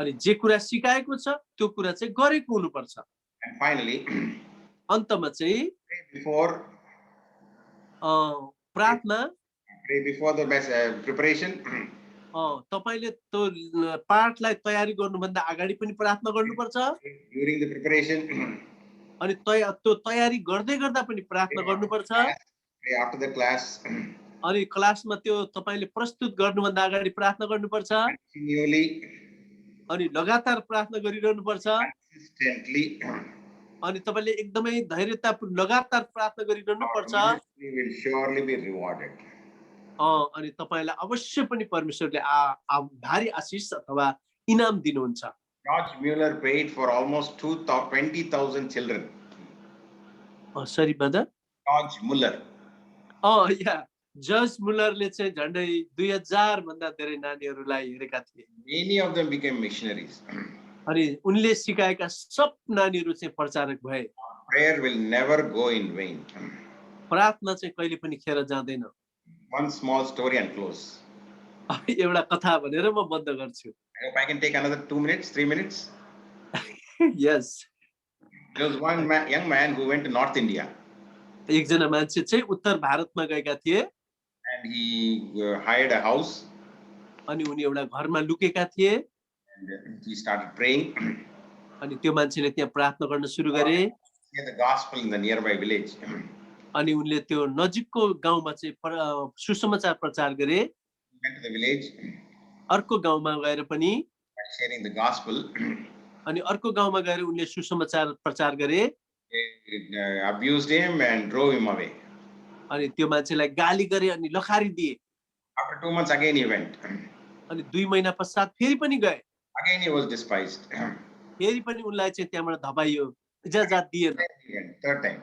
अनि जे कुरा सिकाएको छ त्यो कुरा चाहिँ गरेको हुनुपर्छ। And finally, अन्तमा चाहिँ प्रार्थना, pray before the preparation. तपाईले त्यो पाठलाई तयारी गर्नुभन्दा अगाडि पनि प्रार्थना गर्नुपर्छ। During the preparation. अनि त्यो तयारी गर्दै गर्दा पनि प्रार्थना गर्नुपर्छ। Pray after the class. अनि क्लासमा त्यो तपाईले प्रस्तुत गर्नुभन्दा अगाडि प्रार्थना गर्नुपर्छ। Continually, अनि लगातार प्रार्थना गरिरहनुपर्छ। consistently, अनि तपाईले एकदमै धैर्यतापूर्वक लगातार प्रार्थना our गरिरहनुपर्छ। ministry will surely be rewarded. अनि तपाईलाई अवश्य पनि परमेश्वरले भारी आशीष अथवा इनाम दिनुहुन्छ। George Mueller prayed for almost 20,000 children. Sorry brother. George Mueller. या जर्ज मुलरले चाहिँ झन्डै 2000 भन्दा धेरै नानीहरूलाई हेरेका थिए। Many of them became missionaries. अनि उनले सिकाएका सब नानीहरू चाहिँ प्रचारक भए। Prayer will never go in vain. प्रार्थना चाहिँ कहिले पनि खेर जाँदैन। One small story and close. एउटा कथा भनेर म बन्द गर्छु। I hope I can take another 2 minutes, 3 minutes. Yes. There was one young man who went to North India. एकजना मान्छे चाहिँ उत्तर भारतमा गएका थिए। And he hired a house. अनि उनी एउटा घरमा लुकेका थिए। And he started praying. अनि त्यो मान्छेले त्यहाँ प्रार्थना गर्न सुरु गरे। Share the gospel in the nearby village. अनि उनले त्यो नजिकको गाउँमा चाहिँ सुसमाचार प्रचार गरे। Went to the village. अर्को गाउँमा गएर पनि Sharing the gospel. अनि अर्को गाउँमा गएर उनले सुसमाचार प्रचार गरे। They abused him and drove him away. अनि त्यो मान्छेलाई गाली गरे अनि लखारी दिए। After 2 months again he went. अनि 2 महिना पश्चात फेरि पनि गए। Again he was despised. फेरि पनि उनलाई चाहिँ त्यहाँबाट धपाइयो, इजाजत दिएन। Third time.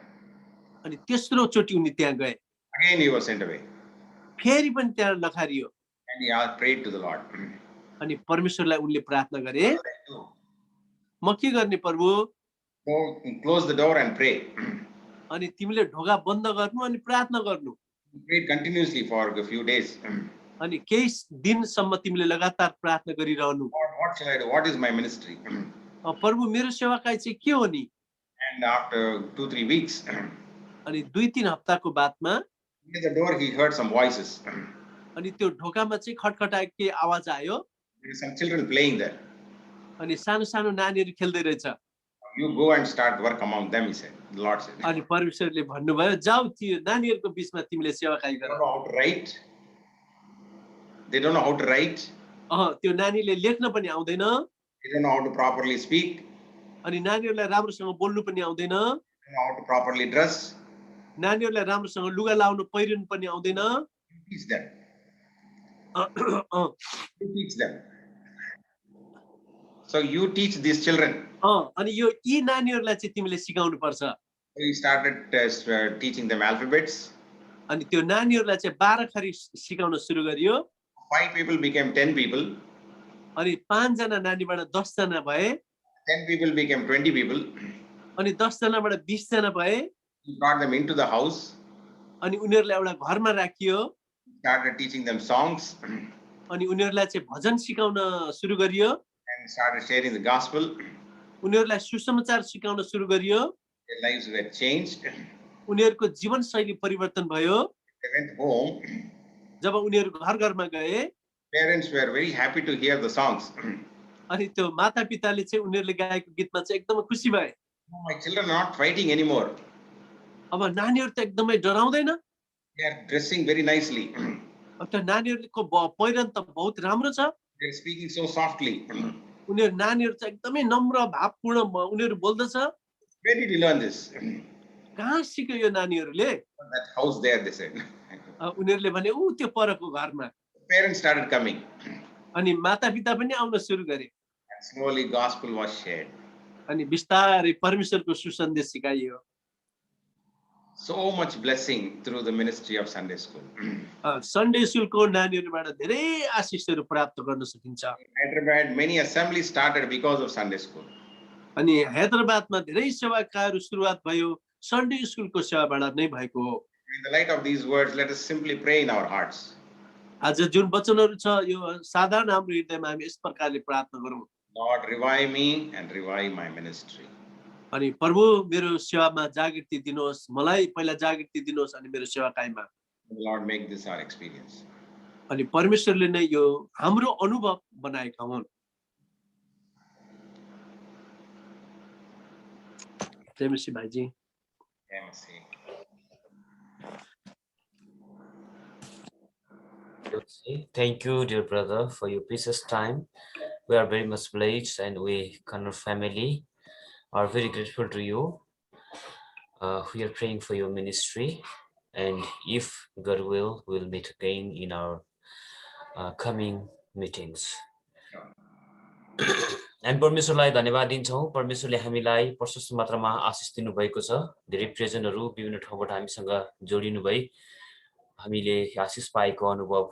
अनि तेस्रो चोटि उनी त्यहाँ गए। Again he was sent away. फेरि पनि त्यहाँ लखारियो। And he prayed to the Lord. अनि परमेश्वरलाई उनले प्रार्थना गरे, म के गर्ने प्रभु? Go close the door and pray. अनि तिमीले ढोका बन्द गर्नु अनि प्रार्थना गर्नु। He prayed continuously for a few days. अनि केही दिनसम्म तिमीले लगातार प्रार्थना गरिरहनु। Lord, what shall I do? What is my ministry? प्रभु मेरो सेवाकाई चाहिँ के हो नि? And after 2-3 weeks, अनि 2-3 हप्ताको बादमा near the door he heard some voices. अनि त्यो ढोकामा चाहिँ खटखटाएको आवाज आयो। There are some children playing there. अनि सानो सानो नानीहरू खेल्दै रहेछ। You go and start work among them, he said. The Lord said. अनि परमेश्वरले भन्नुभयो, जाऊ त्यो नानीहरूको बीचमा तिमीले सेवाकाई They गर। don't know how to write. They don't know how to write. त्यो नानीले लेख्न पनि आउँदैन। They don't know how to properly speak. अनि नानीहरूलाई राम्रोसँग बोल्नु पनि आउँदैन। They don't know how to properly dress. नानीहरूलाई राम्रोसँग लुगा लाउनु पहिरनु पनि आउँदैन। You teach them. You teach them. So you teach these children. अनि यो यी नानीहरूलाई चाहिँ तिमीले सिकाउनु पर्छ। So he started teaching them alphabets. अनि त्यो नानीहरूलाई चाहिँ 12 खरी सिकाउन सुरु गरियो। 5 people became 10 people. अनि 5 जना नानीबाट 10 जना भए। 10 people became 20 people. अनि 10 जनाबाट 20 जना भए। He brought them into the house. अनि उनीहरूलाई एउटा घरमा राखियो। Started teaching them songs. अनि उनीहरूलाई चाहिँ भजन सिकाउन सुरु गरियो। And started sharing the gospel. उनीहरूलाई सुसमाचार सिकाउन सुरु गरियो। Their lives were changed. उनीहरूको जीवनशैली परिवर्तन भयो। They went home. जब उनीहरू घर घरमा गए, Parents were very happy to hear the songs. अनि त्यो मातापिताले चाहिँ उनीहरूले गाएको गीतमा चाहिँ एकदमै खुसी भए। My children are not fighting anymore. अब नानीहरू त एकदमै डराउँदैन। They are dressing very nicely. अब त्यो नानीहरूको पहिरन त बहुत राम्रो छ। They are speaking so softly. उनीहरू नानीहरू चाहिँ एकदमै नम्र भावपूर्ण उनीहरू बोल्दछ। Where did you learn this? कहाँ सिक्यो यो नानीहरूले? That house there, they said. उनीहरूले भने ऊ त्यो परको घरमा। Parents started coming. अनि मातापिता पनि आउन सुरु गरे। And slowly gospel was shared. अनि बिस्तारै परमेश्वरको सुसन्देश सिकाइयो। So much blessing through the ministry of Sunday school. Sunday स्कुलको नानीहरूबाट धेरै आशिषहरू प्राप्त गर्न सकिन्छ। Hyderabad, many assemblies started because of Sunday school. अनि हैदराबादमा धेरै सेवाकाहरू सुरुवात भयो सन्डे स्कुलको सेवाबाट नै भएको हो। In the light of these words, let us simply pray in our hearts. आज जुन वचनहरू छ यो साधारण हाम्रो हृदयमा हामी यस प्रकारले प्रार्थना गरौँ। Lord, revive me and revive my ministry. अनि प्रभु मेरो सेवामा जागृति दिनुहोस्, मलाई पहिला जागृति दिनुहोस् अनि मेरो सेवाकाईमा। Lord, make this our experience. अनि परमेश्वरले नै यो हाम्रो अनुभव बनाएका हुन्। जय मसीह भाइजी। जय मसीह। Thank you, dear brother, for your precious time. We are very much blessed, and we, Connor family, are very grateful to you. We are praying for your ministry, and if God will, we'll meet again in our coming meetings. हामी परमेश्वरलाई धन्यवाद दिन्छौँ। परमेश्वरले हामीलाई प्रशस्त मात्रामा आशिष दिनुभएको छ। धेरै प्रियजनहरू विभिन्न ठाउँबाट हामीसँग जोडिनु भई हामीले आशिष पाएको अनुभव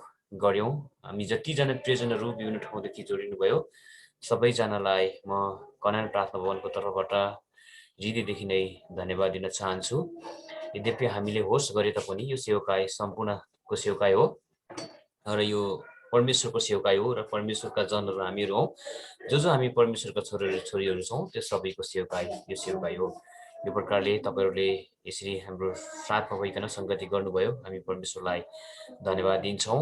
गर्यौं। हामी जतिजना प्रियजनहरू विभिन्न ठाउँदेखि जोडिनुभयो सबैजनालाई म कनान प्रार्थना भवनको तर्फबाट हृदयदेखि नै धन्यवाद दिन चाहन्छु। यद्यपि हामीले होस्ट गरे तापनि यो सेवकाई सम्पूर्णको सेवकाई हो र यो परमेश्वरको सेवकाई हो र परमेश्वरका जनहरू हामीहरू हौं। जो हामी परमेश्वरका छोरीहरू छौं त्यो सबैको सेवकाई यो सेवकाई हो। यो प्रकारले तपाईहरुले यसरी हाम्रो साथमा भइकन संगति गर्नुभयो। हामी परमेश्वरलाई धन्यवाद दिन्छौं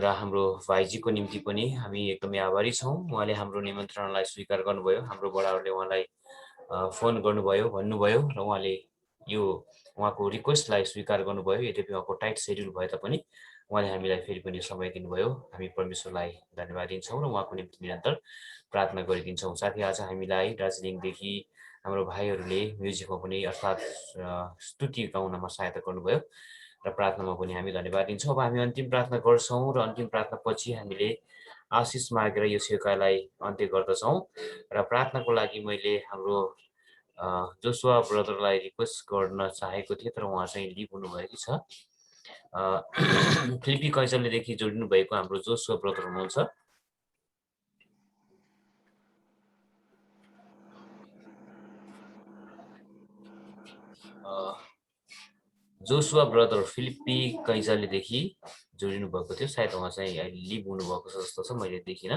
र हाम्रो भाइजीको निम्ति पनि हामी एकदमै आभारी छौं। उहाँले हाम्रो निमन्त्रणलाई स्वीकार गर्नुभयो। हाम्रो बडाहरूले उहाँलाई फोन गर्नुभयो, भन्नुभयो र उहाँले यो उहाँको रिक्वेस्टलाई स्वीकार गर्नुभयो। यद्यपि उहाँको टाइट शेड्युल भए तापनि उहाँले हामीलाई फेरि पनि समय दिनुभयो। हामी परमेश्वरलाई धन्यवाद दिन्छौं र उहाँको निम्ति निरन्तर प्रार्थना गरिदिन्छौं। साथै आज हामीलाई दार्जिलिङदेखि हाम्रो भाइहरूले म्युजिकमा पनि अर्थात् स्तुति गाउनमा सहायता गर्नुभयो र प्रार्थनामा पनि हामी धन्यवाद दिन्छौं। अब हामी अन्तिम प्रार्थना गर्छौं र अन्तिम प्रार्थना पछि हामीले आशिष मागेर यो सेवकाईलाई अन्त्य गर्दछौं र प्रार्थनाको लागि मैले हाम्रो जोसुवा ब्रदरलाई रिक्वेस्ट गर्न चाहेको थिएँ तर उहाँ चाहिँ लिभ हुनुभएको छ। फिलिपी कैसरलेदेखि जोडिनु भएको हाम्रो जोसुवा ब्रदर हुनुहुन्छ। जोसुवा ब्रदर फिलिपी कैसरलेदेखि जोडिनु भएको थियो। सायद उहाँ चाहिँ अहिले लिभ हुनुभएको छ जस्तो छ, मैले देखिन।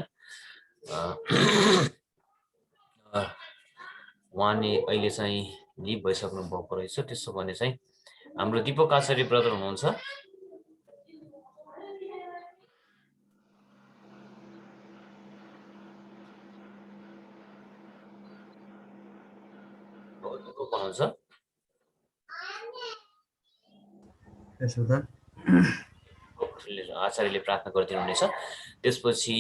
उहाँले अहिले चाहिँ लिभ भइसक्नु भएको रहेछ। त्यसो भने चाहिँ हाम्रो दीपक आचार्य ब्रदर हुनुहुन्छ। आचार्यले प्रार्थना गरिदिनुहुनेछ। त्यसपछि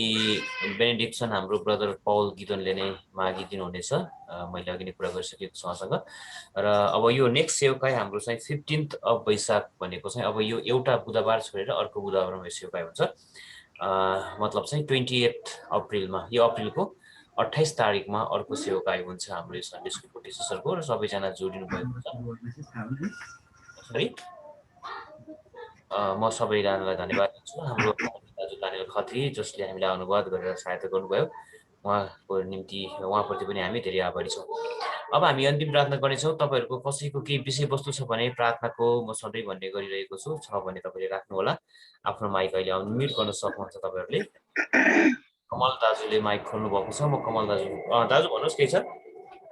बेनेडिक्सन हाम्रो ब्रदर पौल गिदनले नै मागिदिनुहुनेछ। मैले अघि नै कुरा गरिसकेको छु उहाँसँग। र अब यो नेक्स्ट सेवकाई हाम्रो चाहिँ 15 वैशाख भनेको चाहिँ अब यो एउटा बुधबार छोडेर अर्को बुधबारमा सेवकाई हुन्छ। मतलब चाहिँ 28 अप्रिलमा, यो अप्रिलको 28 तारिकमा अर्को सेवकाई हुन्छ हाम्रो यो सन्डे स्कुलको टिचर्सहरुको र सबैजना जोडिनु भएको छ। सरी म सबैजनालाई धन्यवाद दिन्छु। हाम्रो दाजु दानियल खत्री जसले हामीलाई अनुवाद गरेर सहायता गर्नुभयो, उहाँको निम्ति उहाँप्रति पनि हामी धेरै आभारी छौँ। अब हामी अन्तिम प्रार्थना गर्नेछौँ। तपाईहरुको कसैको केही विषयवस्तु छ भने प्रार्थनाको म सधैँ भन्ने गरिरहेको छु, छ भने तपाईले राख्नु होला। आफ्नो माइक अहिले अनम्युट गर्न सक्नुहुन्छ तपाईहरुले। कमल दाजुले माइक खोल्नु भएको छ। म कमल दाजु दाजु भन्नुस् के छ?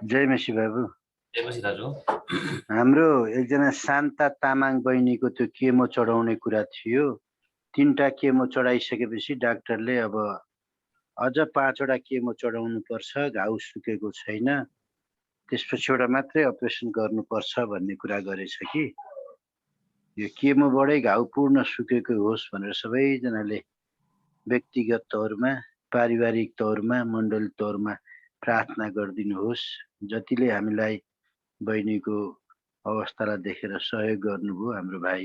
जय मसी बाबु। जय मसी दाजु। हाम्रो एकजना शान्ता तामाङ बहिनीको त्यो केमो चढाउने कुरा थियो। 3टा केमो चढाइसकेपछि डाक्टरले अब अझ 5वटा केमो चढाउनु पर्छ, घाउ सुकेको छैन, त्यसपछि एउटा मात्रै अपरेसन गर्नुपर्छ भन्ने कुरा गरेछ कि यो केमोबाटै घाउ पूर्ण सुकेको होस् भनेर सबैजनाले व्यक्तिगत तौरमा, पारिवारिक तौरमा, मण्डली तौरमा प्रार्थना गरिदिनुहोस्। जतिले हामीलाई बहिनीको अवस्थालाई देखेर सहयोग गर्नुभयो, हाम्रो भाइ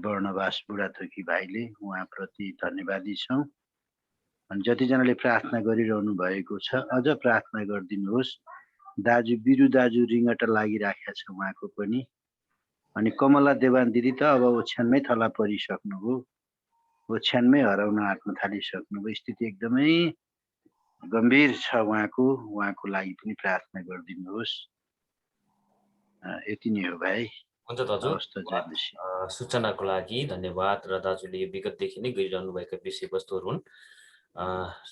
वर्णवास बुढाथोकी भाइले, उहाँप्रति धन्यवादी छौँ। अनि जतिजनाले प्रार्थना गरिरहनु भएको छ अझ प्रार्थना गरिदिनुहोस्। दाजु बिरु दाजु रिङ्गटा लागिराखेको छ उहाँको पनि। अनि कमला देवान दिदी त अब ओछ्यानमै थला परिसक्नुभयो, ओछ्यानमै हराउन आँट्न थालिसक्नुभयो। स्थिति एकदमै गम्भीर छ उहाँको लागि पनि प्रार्थना गरिदिनुहोस्। यति नै हो भाइ। हुन्छ दाजु, सूचनाको लागि धन्यवाद। र दाजुले विगतदेखि नै गरिरहनु भएका विषयवस्तुहरू हुन्।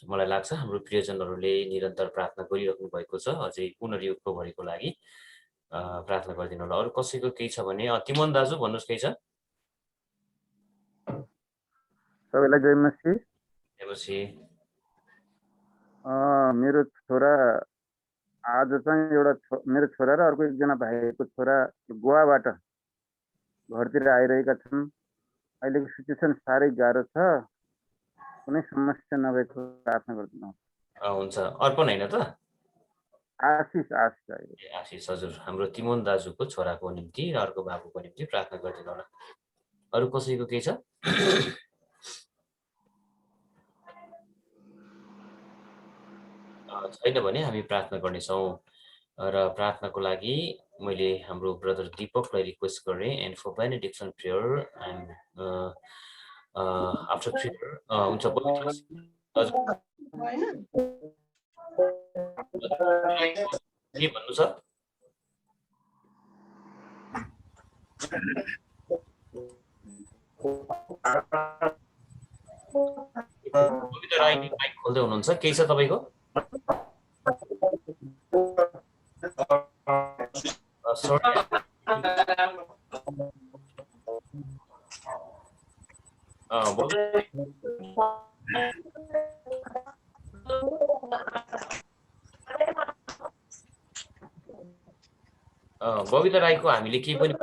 मलाई लाग्छ हाम्रो प्रियजनहरूले निरन्तर प्रार्थना गरिराख्नु भएको छ। अझै पुनर्युगको भरिको लागि प्रार्थना गरिदिनु होला। अरू कसैको केही छ भने तिमन दाजु भन्नुहोस् केही छ? सबैलाई जय मसी। जय मसी। मेरो छोरा आज चाहिँ एउटा मेरो छोरा र अर्को एकजना भाइको छोरा गोवाबाट घरतिर आइरहेका छन्। अहिलेको सिचुएसन साह्रै गाह्रो छ, कुनै समस्या नभएको प्रार्थना गर्दिनु। हुन्छ, अर्पण होइन त? आशिष आशिष हजुर, हाम्रो तिमोन दाजुको छोराको निम्ति र अर्को बाबुको निम्ति प्रार्थना गरिदिनु होला। अरू कसैको केही छ? छैन भने हामी प्रार्थना गर्नेछौँ। र प्रार्थनाको लागि मैले हाम्रो ब्रदर दीपकलाई रिक्वेस्ट गरेँ and for benediction prayer and after prayer हुन्छ के भन्नु छ? कविता राई माइक खोल्दै हुनुहुन्छ, केही छ तपाईँको? बबिता राईको हामीले केही पनि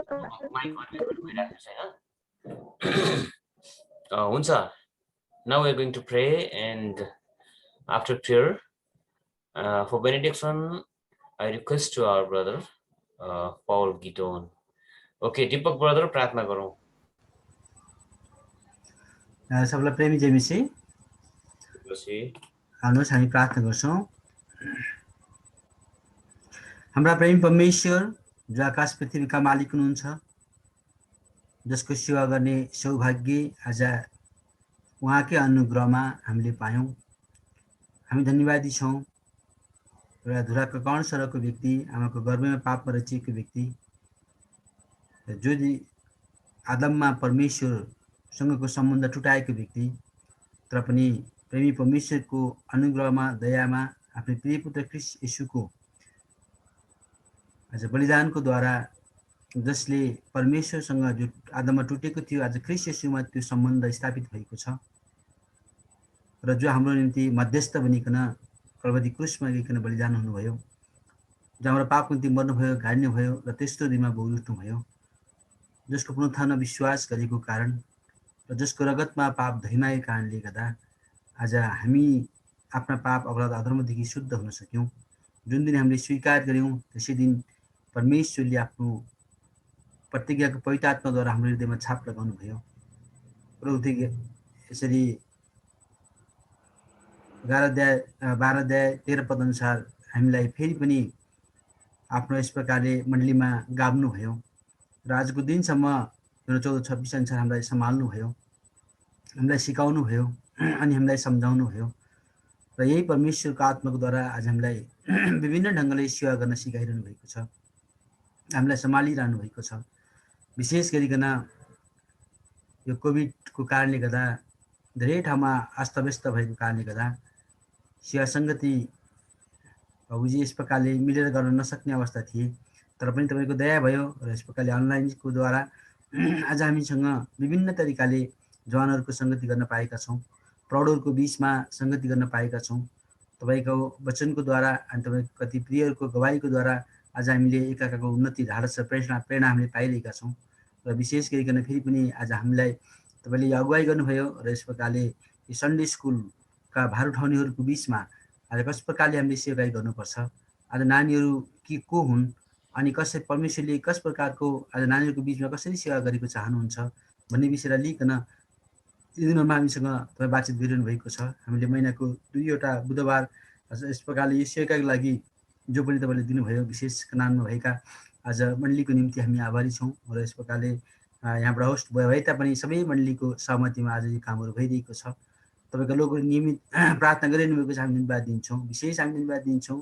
माइक भइरहेको छैन। हुन्छ, now we are going to pray and after prayer for benediction I request to our brother Paul Gideon. Okay, Deepak brother, प्रार्थना गरौँ। सबैलाई प्रेमी जेमिसी आउनुहोस् हामी प्रार्थना गर्छौँ। हाम्रा प्रेमी परमेश्वर जो आकाश पृथ्वीका मालिक हुनुहुन्छ, जसको सेवा गर्ने सौभाग्य आज उहाँकै अनुग्रहमा हामीले पायौँ। हामी धन्यवादी छौँ। एउटा धुराको कण सरको व्यक्ति, आमाको गर्भमा पापमा रचिएको व्यक्ति, जो आदममा परमेश्वरसँगको सम्बन्ध टुटाएको व्यक्ति, तर पनि प्रेमी परमेश्वरको अनुग्रहमा दयामा आफ्नो प्रिय पुत्र ख्रीष्ट येशूको आज बलिदानको द्वारा जसले परमेश्वरसँग जो आदममा टुटेको थियो, आज ख्रीष्ट येशूमा त्यो सम्बन्ध स्थापित भएको छ र जो हाम्रो निम्ति मध्यस्थ बनिकन कल्वरी क्रुसमा गइकन बलिदान हुनुभयो, जो हाम्रो पापको निम्ति मर्नुभयो, घाइने भयो र तेस्रो दिनमा बौल उठ्नुभयो, जसको पुनरुत्थानमा विश्वास गरेको कारण र जसको रगतमा पाप धैमाएको कारणले गर्दा आज हामी आफ्ना पाप अपराध अधर्मदेखि शुद्ध हुन सक्यौँ। जुन दिन हामीले स्वीकार गर्यौँ त्यसै दिन परमेश्वरले आफ्नो प्रतिज्ञाको पवित्र आत्माद्वारा हाम्रो हृदयमा छाप लगाउनु भयो र यसरी 12 पद अनुसार हामीलाई फेरि पनि आफ्नो यस प्रकारले मण्डलीमा गाभ्नु भयो र आजको दिनसम्म 14-26 अनुसार हामीलाई सम्हाल्नु भयो, हामीलाई सिकाउनु भयो अनि हामीलाई सम्झाउनु भयो र यही परमेश्वरको आत्माको द्वारा आज हामीलाई विभिन्न ढङ्गले सेवा गर्न सिकाइरहनु भएको छ, हामीलाई सम्हालिरहनु भएको छ। विशेष गरिकन यो कोभिडको कारणले गर्दा धेरै ठाउँमा अस्तव्यस्त भएको कारणले गर्दा सेवा सङ्गति बाबुजी यस प्रकारले मिलेर गर्न नसक्ने अवस्था थिए, तर पनि तपाईँको दया भयो र यस प्रकारले अनलाइनको द्वारा आज हामीसँग विभिन्न तरिकाले जवानहरूको सङ्गति गर्न पाएका छौँ, प्रौढहरूको बिचमा सङ्गति गर्न पाएका छौँ। तपाईँको वचनको द्वारा अनि तपाईँको कति प्रियहरूको गवाहीको द्वारा आज हामीले एकाअर्काको उन्नति, ढाडस र प्रेरणा हामीले पाइरहेका छौँ र विशेष गरिकन फेरि पनि आज हामीलाई तपाईँले यो अगुवाई गर्नुभयो र यस प्रकारले यो सन्डे स्कुलका भार उठाउनेहरूको बिचमा आज कस प्रकारले हामीले सेवाई गर्नुपर्छ, आज नानीहरू को हुन् अनि कसरी परमेश्वरले कस प्रकारको आज नानीहरूको बिचमा कसरी सेवा गरेको चाहनुहुन्छ भन्ने विषयलाई लिइकन यी दिनमा हामीसँग तपाईँ बातचित गरिरहनु भएको छ। हामीले महिनाको 2वटा बुधबार यस प्रकारले यो सेवाका लागि जो पनि तपाईँले दिनुभयो, विशेष नाममा भएका आज मण्डलीको निम्ति हामी आभारी छौँ र यस प्रकारले यहाँबाट होस्ट भए तापनि सबै मण्डलीको सहमतिमा आज यो कामहरू भइरहेको छ। तपाईँको लोकको नियमित प्रार्थना गरिरहनु भएको छ, हामी धन्यवाद दिन्छौँ, विशेष हामी धन्यवाद दिन्छौँ।